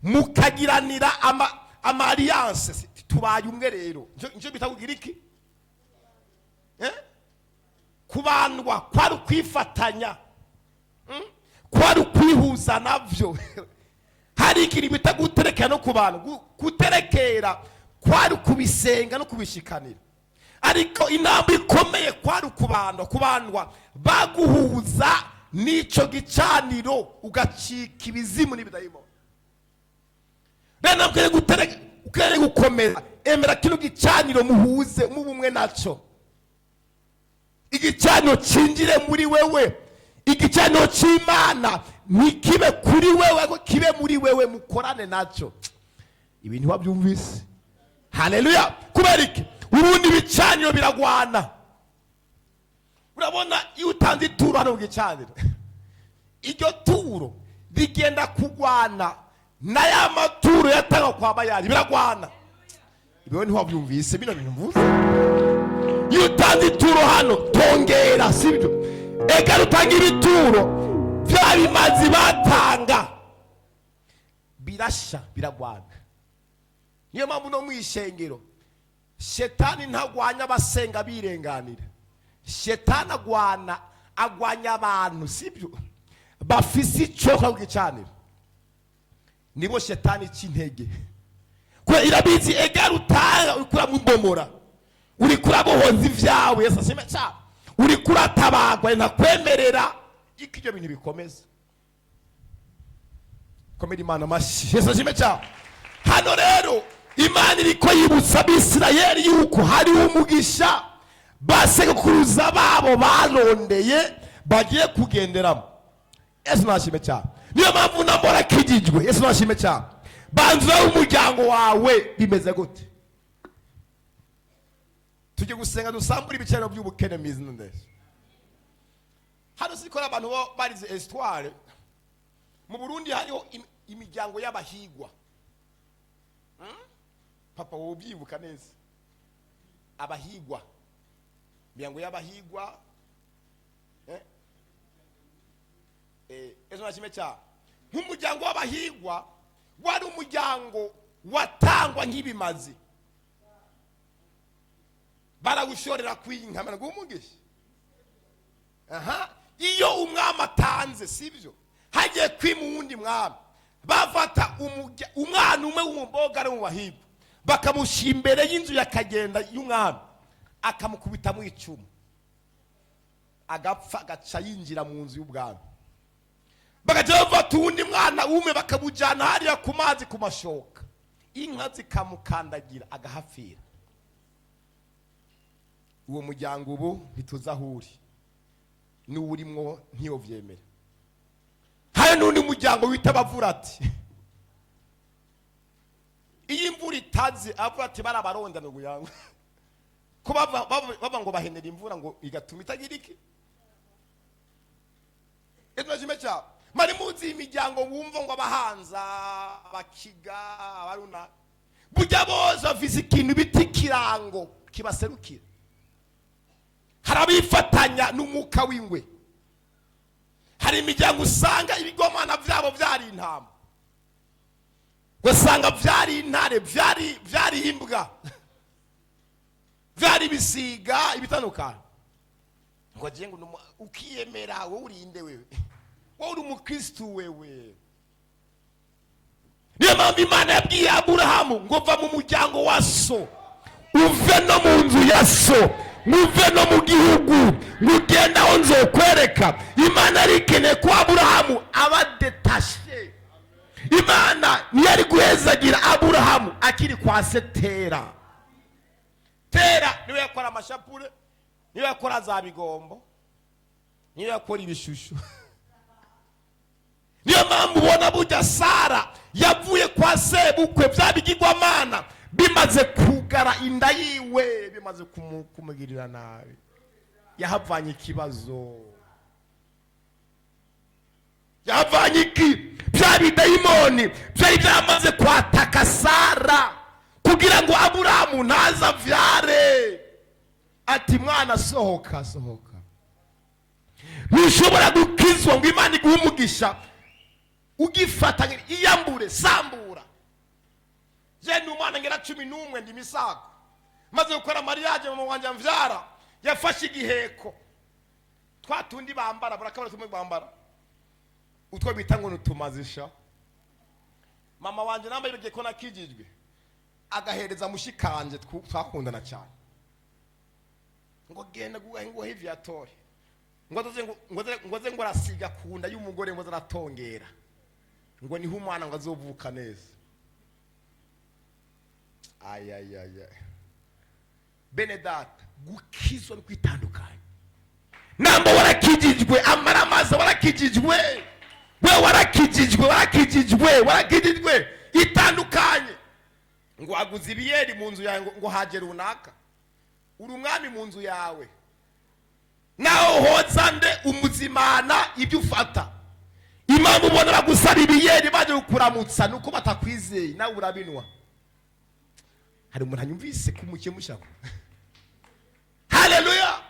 mukagiranira ama alliance tubaye umwe rero nje bitakugira iki kubandwa kwari kwifatanya kwari kwihuza navyo hari ikintu bita guterekera no kubandwa guterekera kwari kubisenga no kubishikanira ariko inambi ikomeye kwari kubandwa baguhuza nico gicaniro ugacika ibizimu n'ibidayimo bena mkere gukomera emera kino gicaniro muhuze mubumwe naco igicaniro cinjire muri wewe igicaniro c'Imana nikibe kuri wewe ko kibe muri wewe mukorane naco ibintu wabyumvise haleluya kuberiki ubundi bicaniro biragwana urabona iyo utanze ituro hano mu gicaniro iryo turo rigenda kugwana na ya maturo yatanga kwa bayali biragwana ibyo ntiwabyumvise bino bintu mvuze iyo utanze ituro hano tongera sibyo ega rutanga ibituro bya bimazi batanga birasha biragwana niyo mpamvu no mwishengero shetani ntagwanya abasenga birenganira shetani agwanya abantu sibyo bafise icoka kugicanira nibo shetani c'intege kwe irabizi ega rutanga ukura mu mbomora uri kurabohoza ivyawe Yesu ashime cyane uri kuratabagwa ntakwemerera ikijyo bintu bikomeza komera Imana mashi Yesu ashime cyane hano rero Imana iriko yibutsa Abisirayeli yuko hari umugisha basekuruza babo barondeye bagiye kugenderamo Yesu nashime cyane niyo mpamvu namora kijijwe Yesu nashime cyane banzura umuryango wawe bimeze gute tujye gusenga dusambura ibicaniro by'ubukene mizina ndese hano sikora abantu barize histoire mu Burundi hariho imiryango y'abahigwa papa wobyibuka neza abahigwa miryango y'abahigwa ezo nashime cyane nk'umuryango w'abahigwa wari umuryango watangwa nk'ibimazi barawushorera kwinka mana gumugisha iyo umwami atanze sibyo bagiye kwima uwundi mwami bafata umwana umwe w'umboga ari mu bahibu bakamushyira imbere y'inzu yakagenda y'umwami akamukubita mu icumu agapfa agaca yinjira mu nzu y'ubwami. Bagajya bafata uwundi mwana umwe bakamujyana hariya ku mazi ku mashoka inka zikamukandagira agahapfira. Uwo muryango ubu ntituzi aho uri n'uwurimwo ntiyovyemera. Hari n'undi muryango wita bavura ati iyi imvura itaze avuga ati barabarondana ubuyango ko baba ngo bahenera imvura ngo igatuma itagira iki. Ejo cya mari muzi imiryango wumva ngo abahanza abakiga abaruna burya bose bafise ikintu biti kirango kibaserukira. Harabifatanya n'umwuka w'ingwe. Hari imiryango usanga ibigomana byabo byari intama, usanga byari intare, byari imbwa, byari bisiga ibitandukanye. Ngo jengo ukiyemera wowe urinde wewe, wowe uri umukristo wewe. Niyo mpamvu Imana yabwiye Aburahamu ngo va mu muryango wa so uve no mu nzu ya so muve no mu gihugu ngugenda aho nzokwereka. Imana arikeneye ko Aburahamu aba detashe. Imana ntiyari guhezagira Aburahamu akiri kwa se Tera. Tera niwe yakora amashapure, niwe yakora za bigombo, niwe yakora ibishushu. Niyo mpamvu ubona burya Sara yavuye kwa sebukwe bya bigirwamana bimaze kugara inda yiwe, bimaze kumugirira nabi, yahavanye ikibazo. Yahavanye iki? Bya bidayimoni byari byamaze kwataka Sara kugira ngo Aburahamu ntaza vyare. Ati mwana sohoka sohoka. Ntushobora gukizwa ngo Imana iguhe umugisha ugifatanye iyambure sambura. Je ni umwana ngera 11 ndi misako maze gukora mariage mama wanje mvyara yafashe igiheko twatundi bambara burakabara tumwe bambara utwo bita ngo nutumazisha. Mama wanje nambaye igiheko nakijijwe agahereza mushikanje twakundana cyane ngo genda guha ngo heavy atore ngoze ngo rasiga kunda y'umugore ngo zaratongera ngo niho umwana ngo azovuka neza. Ayayaya Benedata gukizwa no kwitandukanya. Namba warakijijwe amaramaza warakijijwe we warakijijwe itandukanye ngo aguze ibiyeri mu nzu yawe ngo haje runaka uri umwami mu nzu yawe naho hozande umuzimana ibyo ufata. Imana ubona bagusaba ibiyeri baje kukuramutsa nuko batakwizeye nawe urabinwa. Hari umuntu anyumvise kumuke mushako. Haleluya.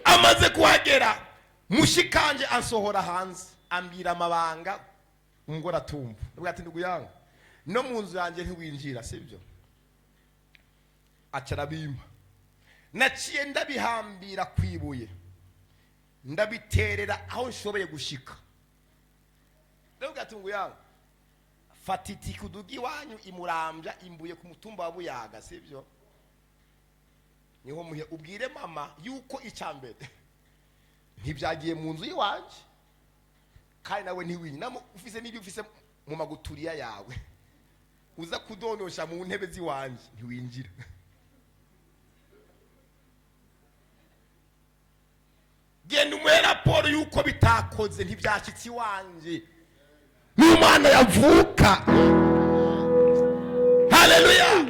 Amaze kuhagera mushikanje ansohora hanze ambira amabanga umugore atumva. Nubwo ati nduguyanga no mu nzu yanjye ntiwinjira sibyo. Acarabimba. Naciye ndabihambira kwibuye. Ndabiterera aho nshoboye gushika. Nubwo ati nduguyanga fatiti kudugi wanyu imurambya imbuye ku mutumba wa Buyaga sibyo. Niho muhe ubwire mama yuko icyambere ntibyagiye mu nzu yiwanje kandi nawe ntiwinyinamo ufise n'ibyo ufise mu maguturiya yawe uza kudonosha mu ntebe ziwanje ntiwinjira. Genda umwe raporo yuko bitakoze ntibyashitsi wanje n'Imana yavuka. Haleluya.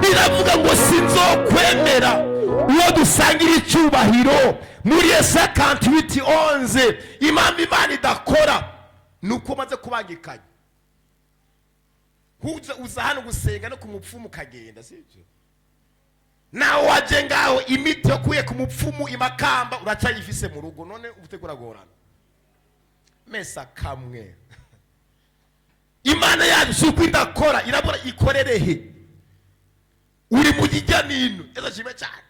Biravuga ngo sinzokwemera uwo dusangira icyubahiro muri Yesaya 58:11. Imana idakora nuko maze kubangikanya. Uza hano gusenga no kumupfumu kagenda sibyo. Nawe waje ngaho imiti yo kuye ku mupfumu imakamba uracayifise mu rugo none ubutegura gorana. Mesa kamwe. Imana yacu suko idakora irabura ikorerehe. Uri mu gijyanino ezo shime cyane.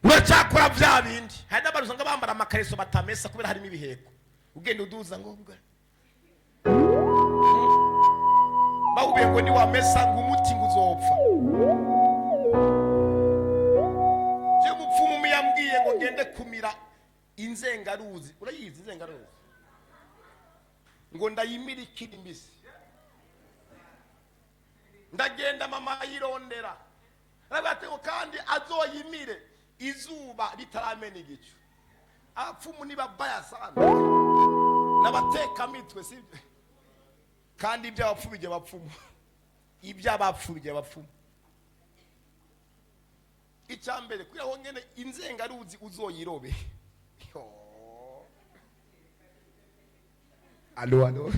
Uracakora bya bindi. Hari n'abantu usanga bambara amakareso batamesa kubera harimo ibiheko. Ugenda uduza ngo bawubiye ngo niwamesa ngo umuti ngo uzopfa. Je umupfumu yambwiye ngo ngende kumira inzengaruzi. Urayizi inzengaruzi? Ngo ndayimirikira imbisi. Ndagenda mama ayirondera. Arabate ngo kandi azoyimire izuba ritaramena igicu. Abapfumu ni babaya sana. Nabateka mitwe sibyo. Kandi ibyo abapfu bijye bapfumu. Ibyo abapfu bijye bapfumu. Icyambere kugira ngo ngene inzengaruzi uzoyirobe. Alo.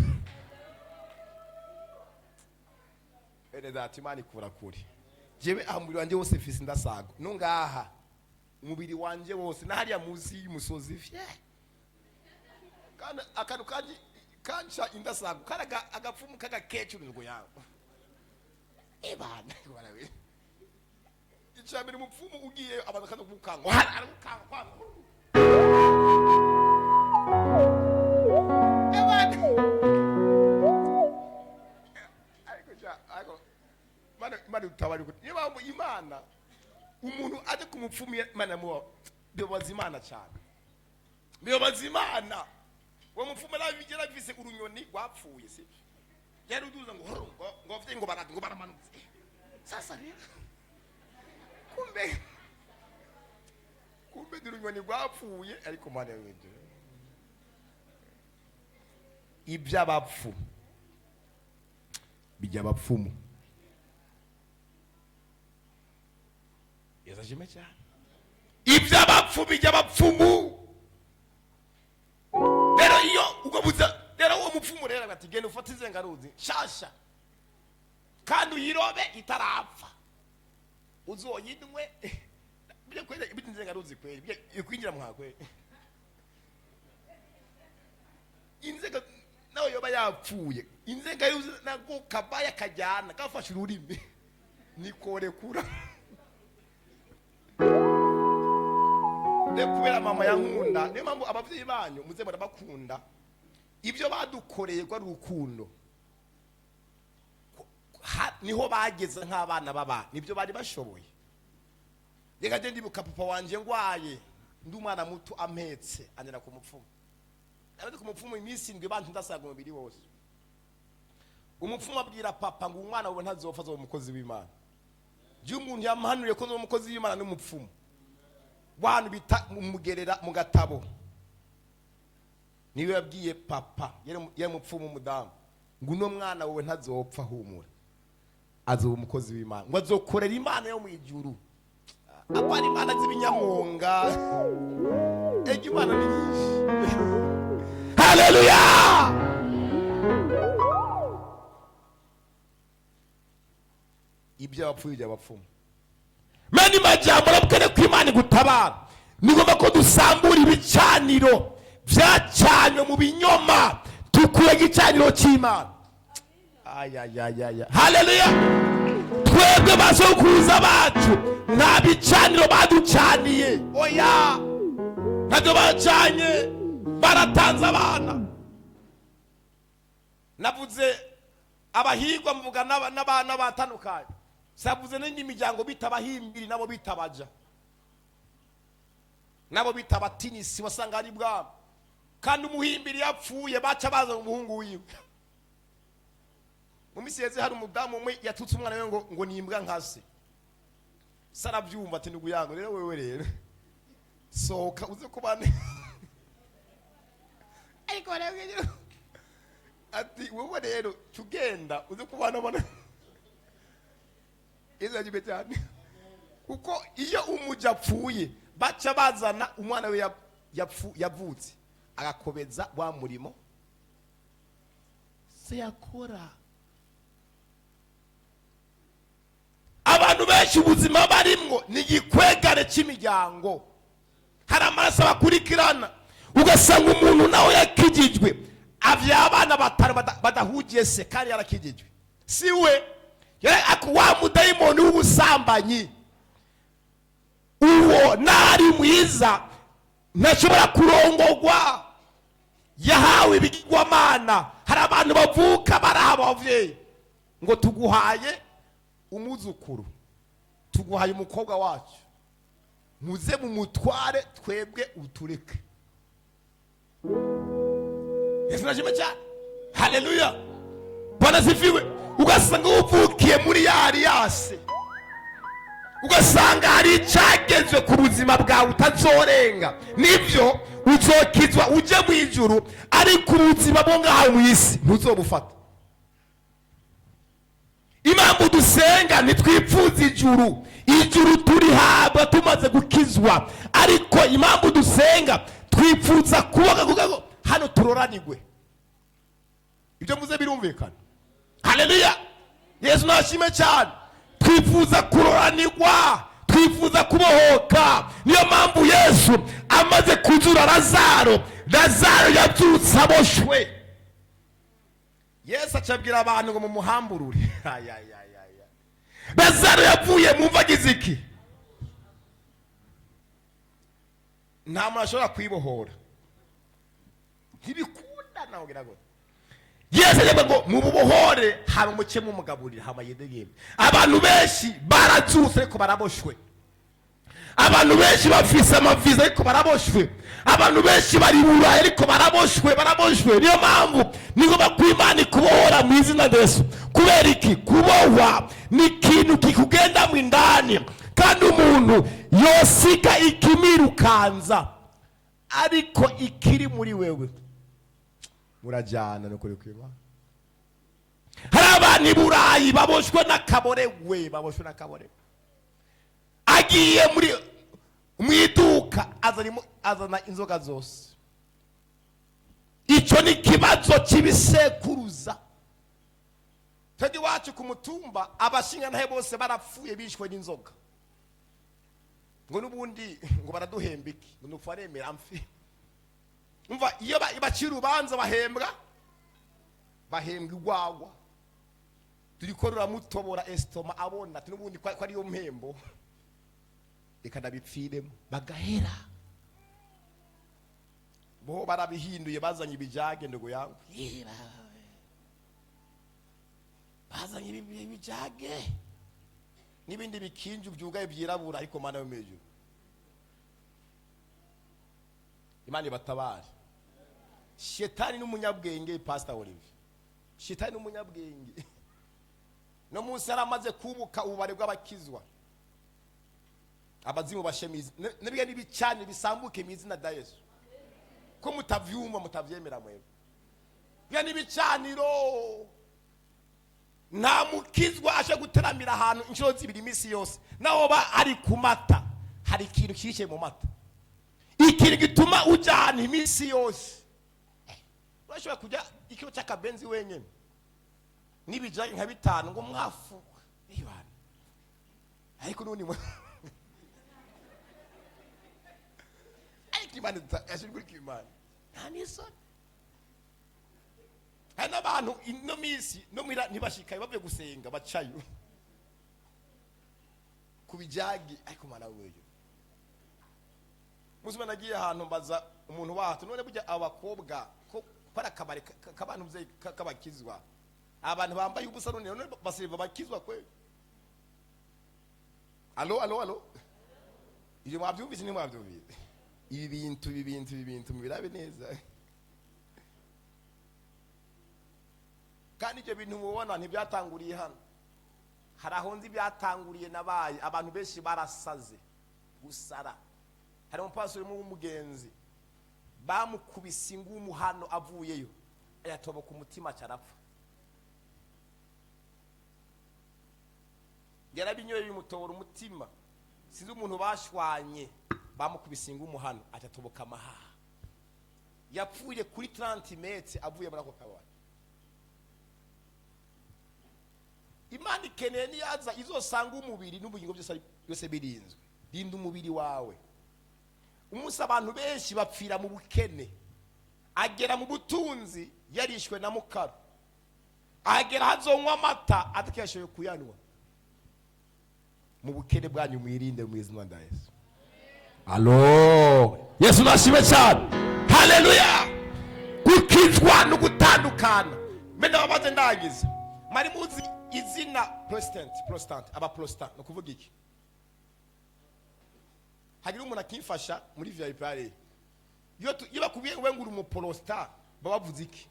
Ene dati mani kura kuri. Jewe amubiri wanje wose fisi ndasago. Nungaha umubiri wanje wose nahariya muzi y'umusozi fye. Kana akantu kanca indasago karaga agapfumu kaga kecuru ngo yawe. Ebana barawe. Icyambere umupfumu ugiye abantu kandi gukangwa. Arukangwa. Mani utabari kuti niba Imana umuntu aje kumupfumu Imana muwa bibaza Imana cyane bibaza Imana wo mupfumu nabigera bise urunyoni gwapfuye sibyo yari uduza ngo ngofite ngo baramanutse sasa rero kumbe urunyoni gwapfuye ariko Imana yeje iby'abapfu bijya abapfumu. Yazajime cyane. Iby'abapfu bijya abapfumu. Rero iyo ugobuza rero uwo mupfumu rero ati genda ufate inzengaruzi shasha. Kandi uyirobe itarapfa. Uzoyinwe bile kwenda ibiti inzengaruzi kweli bile kwinjira mwakwe. Inzenga nawe yoba yapfuye. Inzengaruzi nago kabaya kajyana kafashe ururimi. Nikore kura. Kubera mama yankunda niyo mpamvu abavyeyi banyu muze barabakunda ibyo badukoreye kwa rukundo niho bageze nk'abana baba nibyo bari bashoboye. Reka je ndibuka papa wanje ngwaye ndi umwana muto ampetse anera ku mupfumu abandi ku mupfumu iminsi ndwe bantu ndasaga umubiri wose. Umupfumu abwira papa ngo umwana we ntazopfa zo umukozi w'Imana. Je umuntu yamhanuriye ko zo umukozi w'Imana n'umupfumu wantu bita umugerera mu gatabo niwe yabwiye papa yari mupfumu umudamu ngo uno mwana wowe ntazopfa humura azoba umukozi w'Imana ngo azokorera Imana yo mu ijuru apana Imana z'ibinyamonga ege Imana ni nyinshi. Haleluya. Ibyo abapfu bijya abapfumu mani majambo rabukene ko Imana gutabara nigomba ko dusambura ibicaniro byacanywe mu binyoma tukuye gicaniro cy'Imana. Haleluya. Twebwe basokuruza bacu nta bicaniro baducaniye oya ntabwo bacanye baratanze abana. Navuze abahigwa muvuga n'abana batandukanye sabuze n'indi miryango bitabahimbiri nabo bitabaja nabo bitabatinisi wasanga ari bwa kandi umuhimbiri yapfuye baca baza umuhungu wiwe. Mu misiyeze hari umudamu umwe yatutse umwana we ngo nimbwa nkase sarabyumva ati ndugu yango rero wewe rero soka uze kubane ariko rero ati wewe rero tugenda uze kubana bana izajibe cyane kuko iyo umuja apfuye baca bazana umwana we yavutse agakobeza wa murimo se yakora. Abantu benshi ubuzima barimwo ni igikwegare cy'imiryango hari amaraso bakurikirana ugasanga umuntu nawe yakijijwe avya abana batanu badahugiye se kandi yarakijijwe siwe wa mudayimoni w'ubusambanyi uwo nari mwiza ntashobora kurongorwa yahawe ibigirwamana. Hari abantu bavuka baraha abavyeyi ngo tuguhaye umuzukuru, tuguhaye umukobwa wacu, muze mu mutware twebwe utureke. Yesu nashima cyane. Haleluya. Bwana sifiwe. Ugasanga uvukiye muri Ariyase, ugasanga hari icyagezwe ku buzima bwawe utazorenga. Nibyo uzokizwa uje mu ijuru, ariko ubuzima bwo ngaha mu isi ntuzobufata. Impamvu dusenga ntitwifuza ijuru. Ijuru turihabwa tumaze gukizwa, ariko impamvu dusenga twifuza kubaga kuko hano turoranigwe. Ibyo muze birumvikana. Haleluya. Yesu nashime cyane. Twifuza kuroranigwa, twifuza kubohoka. Niyo mpamvu Yesu amaze kuzura Lazaro, Lazaro yabyutse aboshwe. Yesu acabwira abantu ngo mumuhamburure. Lazaro yavuye mu mva giziki. Nta muntu ashobora kwibohora. Ntibikunda nawe girago. Yesu yego ngo mububohore, hari umuke mu mugaburira hamayedegeme. Abantu benshi barabyutse ariko baraboshwe. Abantu benshi bafise amaviza ariko baraboshwe. Abantu benshi bari burayi ariko baraboshwe. Niyo mpamvu nigo bakwimana kubohora mu izina rya Yesu. Kubera iki? Kubohwa ni ikintu kikugenda mu indani, kandi umuntu yosiga ikimirukanza, ariko ikiri muri wewe murajyana no kuri kwima. Hari abantu i Burayi baboshwe n'akabore. Agiye muri mwiduka azana inzoga zose. Icyo ni kibazo kibisekuruza. Tedi wacu ku mutumba abashinga ntahe bose barapfuye bishwe n'inzoga. Ngo nubundi ngo baraduhembiki, ngo nufaremera amfi. Umva iyo bacira urubanza bahembwa igwagwa. Turikorera mutobora estoma abona tunubundi ko ari yo mpembo. Ikana bipfiremo bagahera. Bo barabihinduye bazanye ibijage ndego yangu. Bazanye ibijage n'ibindi bikinju byugaye byirabura, ariko mana yo mejo. Imana batabari. Shetani n'umunyabwenge, Pastor Olivier. Shetani n'umunyabwenge. No munsi aramaze kubuka ubare bw'abakizwa. Abazimu bashemize nebiga nibicane bisambuke mu izina rya Yesu. Ko mutavyumva mutavyemera mwebwe. Biga nibicaniro. Nta mukizwa ashe guteramira ahantu inshuro zibiri imisi yose. Naho ba ari kumata, hari ikintu kishe mu mata. Ikintu gituma ujana imisi yose. Urashobora kujya ikiro cy'akabenzi wenyene. Nibijanye nka bitanu ngo mwafu. Ibana. Ariko none Kimana ashirikuri kimana. Naniso. Hana abantu ino misi no mira ntibashikaye bavuye gusenga bacayo. Kubijagi ariko mana weyo. Muzima nagiye ahantu mbaza umuntu wacu none burya abakobwa ko para kabare kabantu bye kabakizwa. Abantu bambaye ubusa none baseva bakizwa kwe. Allo. Iyo mwabyumvise ni mwabyumvise. Ibi bintu mubirabe neza. Kandi ibyo bintu mubona ntibyatanguriye hano. Hari aho nzi byatanguriye nabaye abantu benshi barasaze gusara. Hari umupastori w'umugenzi bamukubise ingumu hano avuyeyo, ayatoboka umutima cyarapfa. Yarabinyoye bimutobora umutima. Sinzi umuntu bashwanye bamukubise ingumu hano atatoboka amahaha. Yapfuye kuri 30 meters avuye muri ako kabari. Imana ikeneye niyaza izosanga umubiri n'ubugingo byose birinzwe. Rinda umubiri wawe. Umunsi abantu benshi bapfira mu bukene, agera mu butunzi yarishwe na mukara, agera hazonywa amata atakiyashoye kuyanwa. Mu bukene bwanyu mwirinde mu izina rya Yesu. Allo, Yesu nashime cyane. Haleluya. Gukizwa no gutandukana. Mena babaze ndagize mari muzi izina protestant aba protestant no kuvuga iki? Hagira umuntu akimfasha muri VIP are iyo bakubiye ngo uri mu protestant baba bavuze iki?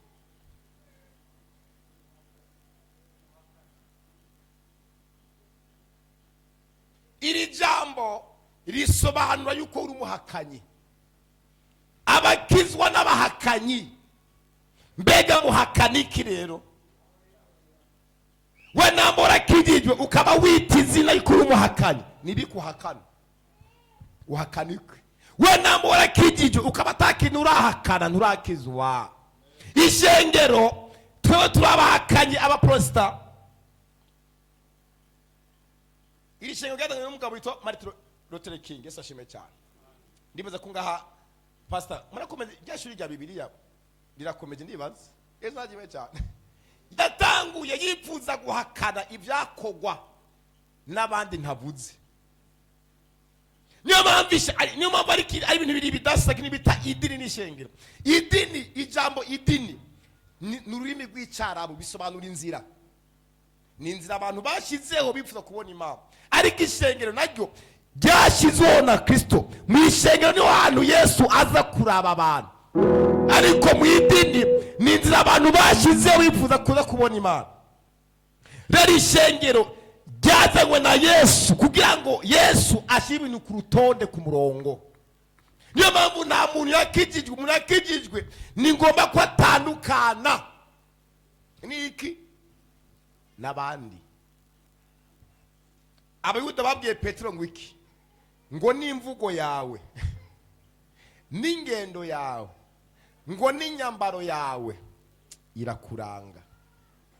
Iri jambo risobanura yuko uri umuhakanyi. Abakizwa n'abahakanyi, mbega muhakaniki rero? We nambora kijijwe ukaba wita izina yuko uri umuhakanyi, nibikuhakana uhakanike. We nambora kijijwe ukaba atakintu urahakana nturakizwa. Ishengero twe turabahakanyi abaprotestant. Iri shengero gatanga n'umugabo witwa Martin Luther King, Yesu ashime cyane. Ndibaza ko ngaha pastor murakomeze ryashuri rya Bibiliya rirakomeje ndibaza ezagime cyane. Yatanguye yipfuza guhakana ibyakogwa n'abandi ntavuze. Niyo mpamvu ari ibintu biri bidasa n'ibita idini n'ishengero. Idini, ijambo idini ni ururimi rw'icyarabu bisobanura inzira. Ni inzira abantu bashizeho bipfuza kubona Imana. Ariko ishengero naryo ryashyizweho na Kristo. Mu ishengero niho hantu Yesu aza kuraba abantu. Ariko mu idini ni inzira abantu bashizeho bipfuza kuza kubona Imana. Rero ishengero ryazanywe na Yesu kugira ngo Yesu ashyire ibintu ku rutonde ku murongo. Niyo mpamvu nta muntu yakijijwe, umuntu yakijijwe ni ngomba ko atandukana n'iki n'abandi. Abayuda babwiye Petero ngo iki? Ngo n'imvugo yawe n'ingendo yawe ngo n'inyambaro yawe irakuranga.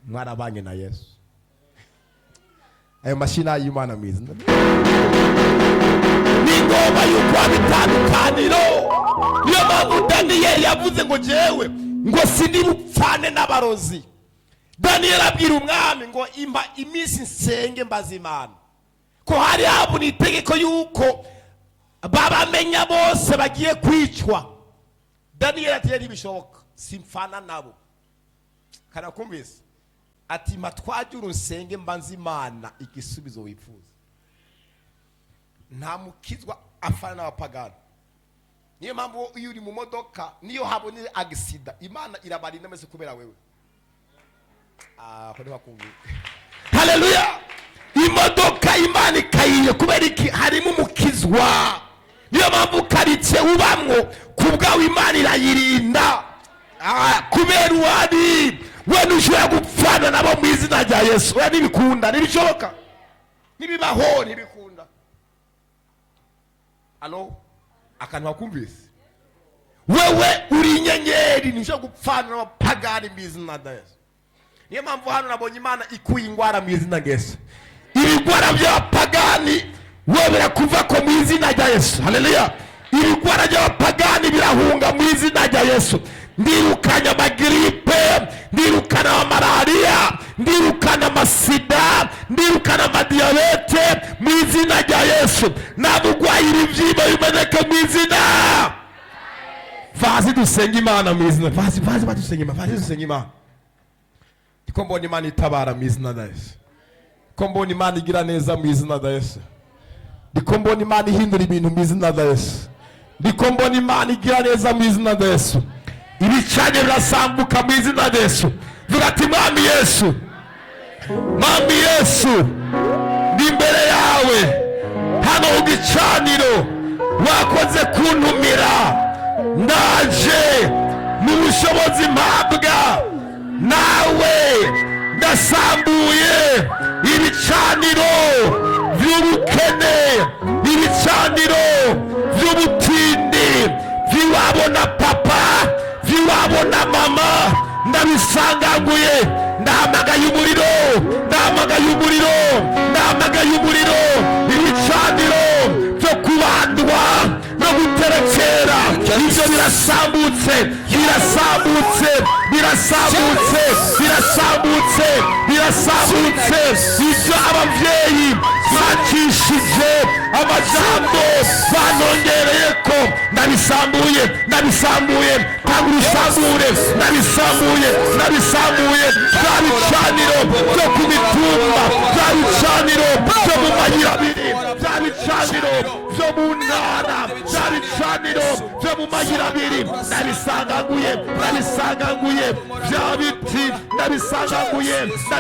Mwarabanye na Yesu. Ayo mashina y'Imana mwiza. Ni ngoma yuko abitandukaniro. Niyo mpamvu Daniyeli yavuze ngo jewe ngo sindi bupfane n'abarozi. Daniyeli abwira umwami ngo imba iminsi nsenge mbaza Imana. Ko hari habona itegeko yuko babamenya bose bagiye kwicwa. Daniyeli ati yari bishoboka simfana nabo. Kana kumvise ati matwajuru nsenge mbanza Imana igisubizo wifuza. Nta mukizwa afana n'abapagani. Niyo mpamvu iyo uri mu modoka niyo habone agisida Imana irabarinda mese kubera wewe. Ko nibakumva. Haleluya. Imodoka Imana ikayiye kubera iki harimo umukizwa. Niyo mpamvu karitse ubamwo kubwawe Imana irayirinda. Kubera wari we nushobora gupfana nabo mu izina rya Yesu. We nibikunda nibishoboka. Nibibaho nibikunda. Alo akantu wakumvise. Wewe uri inyenyeri nishobora gupfana n'abapagani mu izina rya Yesu. Niyo mpamvu hano nabonye Imana ikuye ingwara mu izina rya Yesu. Ibigwara by'abapagani we birakuva ko mu izina rya Yesu. Haleluya. Ibigwara by'abapagani birahunga mu izina rya Yesu. Ndirukanya amagiripe, ndirukana amalariya, ndirukana amasida, ndirukana amadiyabete mu izina rya Yesu. Nabugwaye ibibyimba bimeneke mu izina. Vazi dusenga Imana mu izina. Vazi badusenga Imana. Vazi dusenga Imana. Ndiko mbona Imana itabara mu izina rya Yesu. Ndiko mbona Imana igira neza mu izina rya Yesu. Ndiko mbona Imana ihindura ibintu mu izina rya Yesu. Ndiko mbona Imana igira neza mu izina rya Yesu. Ibicanye birasambuka mu izina rya Yesu. Vuga ati Mwami Yesu, Mwami Yesu, ndi imbere yawe hano mu gicaniro wakoze kuntumira. Ndaje mu bushobozi mpabwa nawe. Ndasambuye ibicaniro by'ubukene, ibicaniro by'ubutindi, by'iwabo na papa, by'iwabo na mama. Ndabisangaguye. Ndahamagaye umuriro, ndahamagaye umuriro, ndahamagaye umuriro. Ibicaniro byo kubandwa no guterekera ibyo birasambutse, birasambutse, birasambutse, birasambutse, birasambutse. Ibyo ababyeyi bakishije amajambo banongereyeko ndabisambuye tanga urusambure ndabisambuye bya bicaniro byo ku mitumba bya bicaniro byo mu mayirabiri bya bicaniro byo mu ntara bya bicaniro byo mu mayirabiri ndabisanganguye bya biti ndabisanganguye bya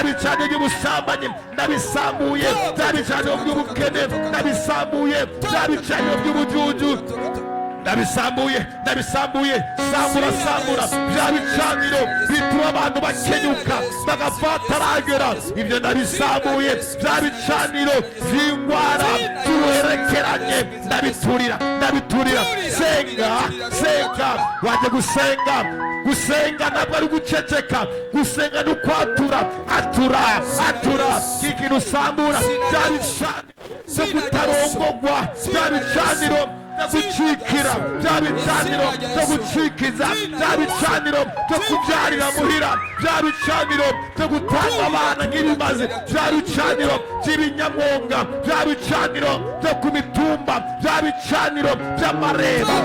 bicaniro by'ubusambanyi ndabisambuye bya bicaniro by'ubukene ndabisambuye bya bicaniro by'ubujuju ndabisambuye sambura bya bicaniro bituma abantu bakenyuka bagafataragera ibyo ndabisambuye bya bicaniro by'indwara by'uruherekeranye ndabiturira senga wajya gusenga ntabwo ari guceceka gusenga ni ukwatura atura ikintu usambura bya bicaniro byo kutarongogwa bya bicaniro gucikira bya bicaniro byo gucikiza bya bicaniro byo kubyarira muhira bya bicaniro byo gutanga abana nk'ibimaze bya bicaniro by'ibinyamwonga bya bicaniro byo ku mitumba bya bicaniro by'amareba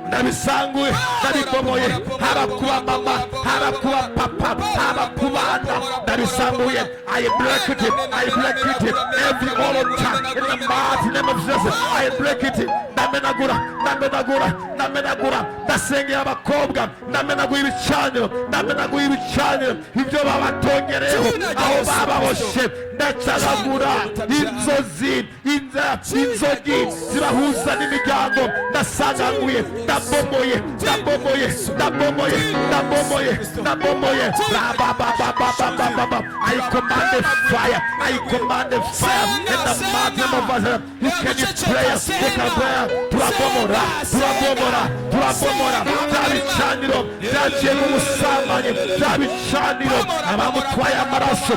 ndabisanguye ndabibomoye haba kuba mama haba kuba papa haba ku bana ndabisanguye I break it every altar in the mighty name of Jesus I break it ndamenagura ndasengera abakobwa ndamenaguye ibicaniro ibyo babatongereho aho bababoshe ndacagagura inzogi zibahuza n'imiryango ndasanganguye ndabomoye I command the fire in the mighty name of Jesus. You can pray turabomora bya bicaniro byaciye mu busambanyi bya bicaniro abamutwaye amaraso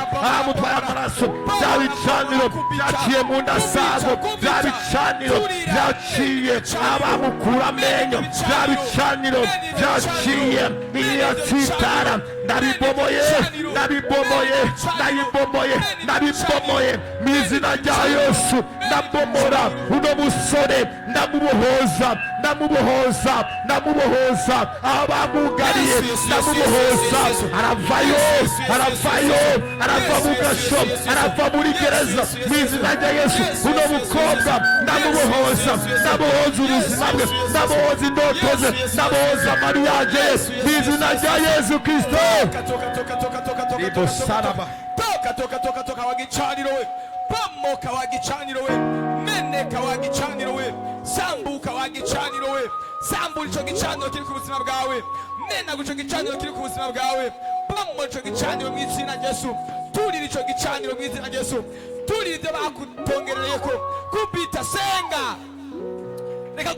bya bicaniro byaciye mu nda zabo bya bicaniro byaciye abamukura amenyo bya bicaniro byaciye niyacitara ndabibomoye mu izina rya Yesu ndabomora uno musore ndamubohoza abamugariye ndamubohoza arava mu gasho arava muri gereza mu izina rya Yesu uno mukobwa ndamubohoza ubuzima bwe ndabohoza indoto ze ndabohoza mariage ye mu izina rya Yesu Kristo ibo saraba toka wagicaniro we pomoka wagicaniro we meneka wagicaniro we sambuka wagicaniro we sambura ico gicaniro kiri ku buzima bwawe mena guco gicaniro kiri ku buzima bwawe pomo ico gicaniro mu izina rya Yesu turira ico gicaniro mu izina rya Yesu turira ibyo bakutongereyeko kubita senga reka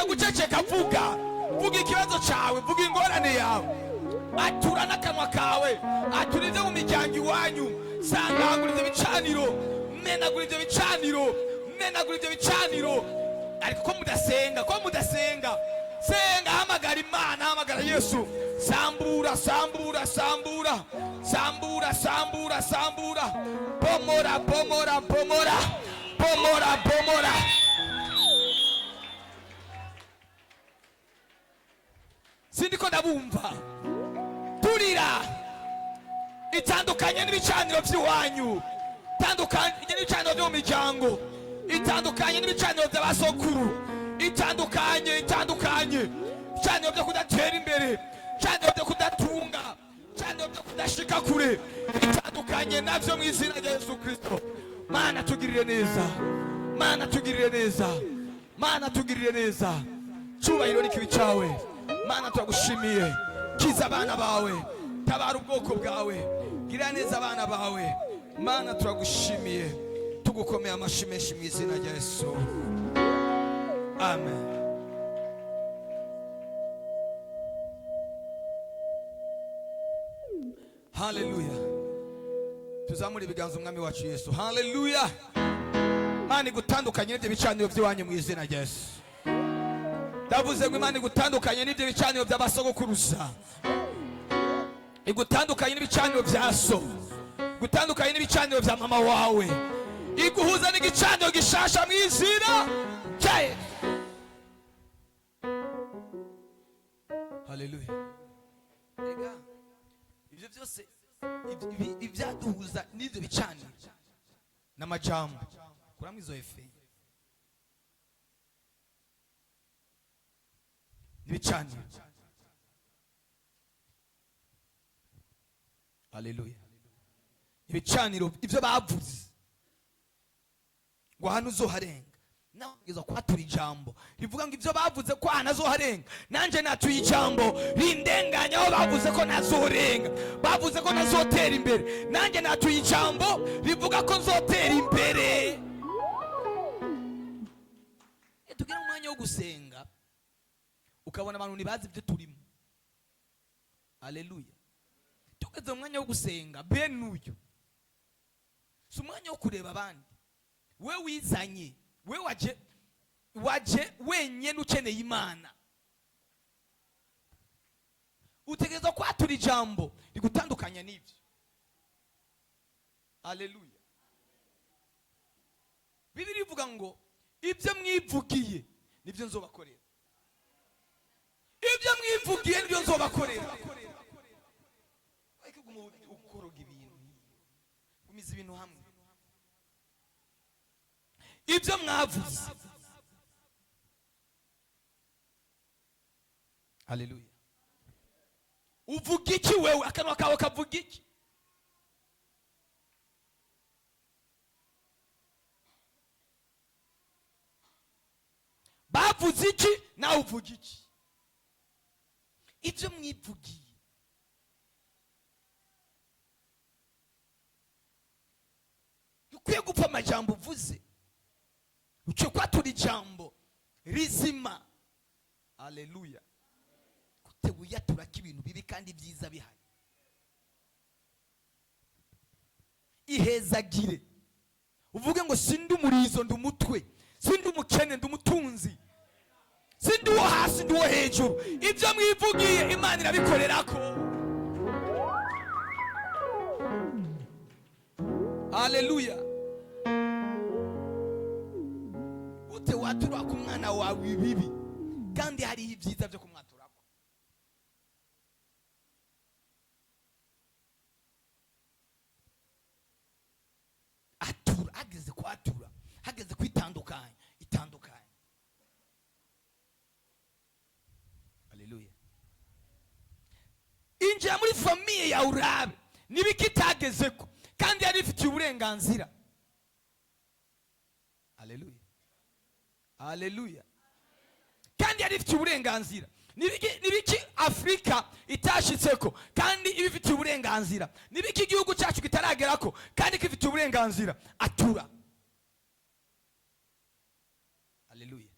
guceceka vuga ikibazo cyawe vuga ingorane yawe atura n'akanwa kawe atura ibyo mu miryango iwanyu sangagura ibyo bicaniro menagura ibyo bicaniro ariko ko mudasenga senga hamagara Imana hamagara Yesu sambura pomora sindiko ndabumva turira itandukanye n'ibicaniro by'iwanyu itandukanye n'ibicaniro byo mu miryango itandukanye n'ibicaniro by'abasokuru itandukanye ibicaniro byo kudatera imbere ibicaniro byo kudatunga ibicaniro byo kudashika kure itandukanye navyo mu izina rya Yesu Kristo. Mana tugirire neza cyubahiro n'ikibi cyawe Mana turagushimiye kiza abana bawe tabara ubwoko bwawe gira neza abana bawe Mana turagushimiye tugukomeye amashyi menshi mu izina rya Yesu amen. Hallelujah. Tuzamura ibiganza umwami wacu Yesu. Hallelujah. Mana igutandukanye n'ibyo bicaniro by'iwanyu mu izina rya Yesu. Ndavuze ngo Imana igutandukanye n'ibyo bicaniro by'abasogokuruza. igutandukanye n'ibicaniro bya so, gutandukanye n'ibicaniro bya mama wawe, iguhuza n'igicaniro gishasha mu izina rya Yesu. Haleluya. Ega ibyo byose ibyaduhuza n'ibyo bicaniro n'amajambo kuramo izo efe n'ibicaniro. Haleluya. Ibicaniro ibyo bavuze ngo hano uzoharenga, nawe ugeza kwatura ijambo rivuga ngo ibyo bavuze ko hano azoharenga, nanjye natuye ijambo rindenganya aho bavuze ko nazorenga, bavuze ko nazotera imbere, nanjye natuye ijambo rivuga ko nzotera imbere. Tugera mu mwanya wo gusenga ukabona abantu ntibazi ibyo turimo. Haleluya. Tugeze mu mwanya wo gusenga, bene uyu si umwanya wo kureba abandi. We wizanye, we waje wenyine ukeneye Imana, utegereza kwatura ijambo rigutandukanya n'ibyo. Haleluya. Bibiliya ivuga ngo ibyo mwivugiye nibyo nzobakorera, ibyo mwivugiye nibyo nzobakorera. Ukoroga ibintu, gumiza ibintu hamwe, ibyo mwavuze. Haleluya. Uvuga iki wewe? Akanwa kawe kavuga iki? Bavuze iki nawe uvuga iki? Ibyo mwivugiye ukwiye gupfa amajambo uvuze, uciye kwatura ijambo rizima. Haleluya. Kuteguyatura k'ibintu bibi kandi byiza bihari. Ihezagire uvuge ngo sindi umurizo ndi umutwe, sindi umukene ndi umutunzi, sindi uwo hasi ndi uwo hejuru. Ibyo mwivugiye Imana irabikorerako. Haleluya. Ute watura ku mwana wawe ibibi kandi hariho ibyiza byo kumwaturako. Atura, hageze kwatura, hageze kwitandukanya, itandukanye. Haleluya. Injira muri famiye ya urabe nibiki itagezeko kandi yari ifitiye uburenganzira. Haleluya. Haleluya. Kandi yari ifitiye uburenganzira. Nibiki Afrika itashitseko kandi ibifitiye uburenganzira. Nibiki igihugu cyacu kitaragerako kandi kifitiye uburenganzira. Atura. Haleluya.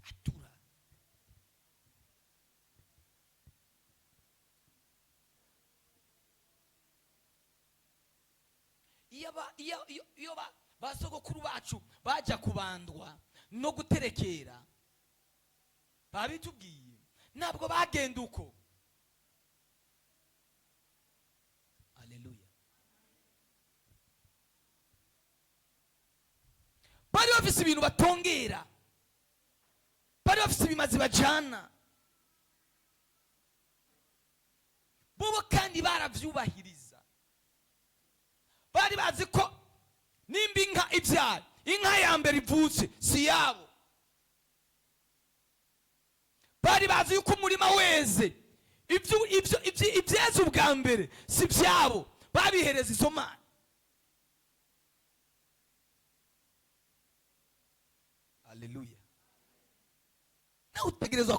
Atura. Iyo basogokuru bacu bajya kubandwa no guterekera, babitubwiye ntabwo bagenda uko. Haleluya. Bari bafise ibintu batongera, bari bafise ibimazi bajana, bobo kandi baravyubahiriza. Bari bazi ko nimba inka ibyara, inka ya mbere ivutse si yabo. Bari bazi yuko umurima weze, ibyeze ubwa mbere si byabo, babihereza izo mana. Haleluya. Na utegerezwa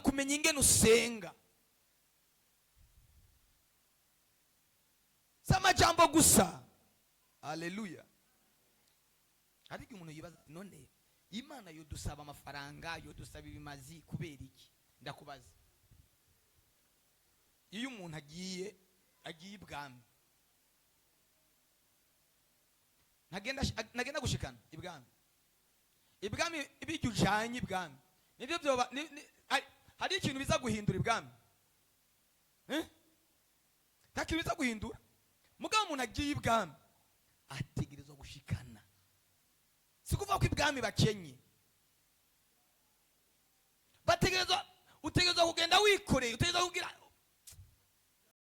kumenya ingene usenga. Samajambo gusa. Haleluya. Ariko umuntu yibaza none Imana yodusaba amafaranga, yodusaba ibimazi kubera iki? Ndakubaza. Iyo umuntu agiye ibwami, nagenda gushikana ibwami ibijyujanye ibwami nibyo byoba hari ikintu biza guhindura ibwami nta kintu biza guhindura. Mugabo umuntu agiye ibwami ategerezwa gushikana. Si kuvuga ko ibwami bakenye, utegerezwa kugenda wikoreye, utegerezwa kugira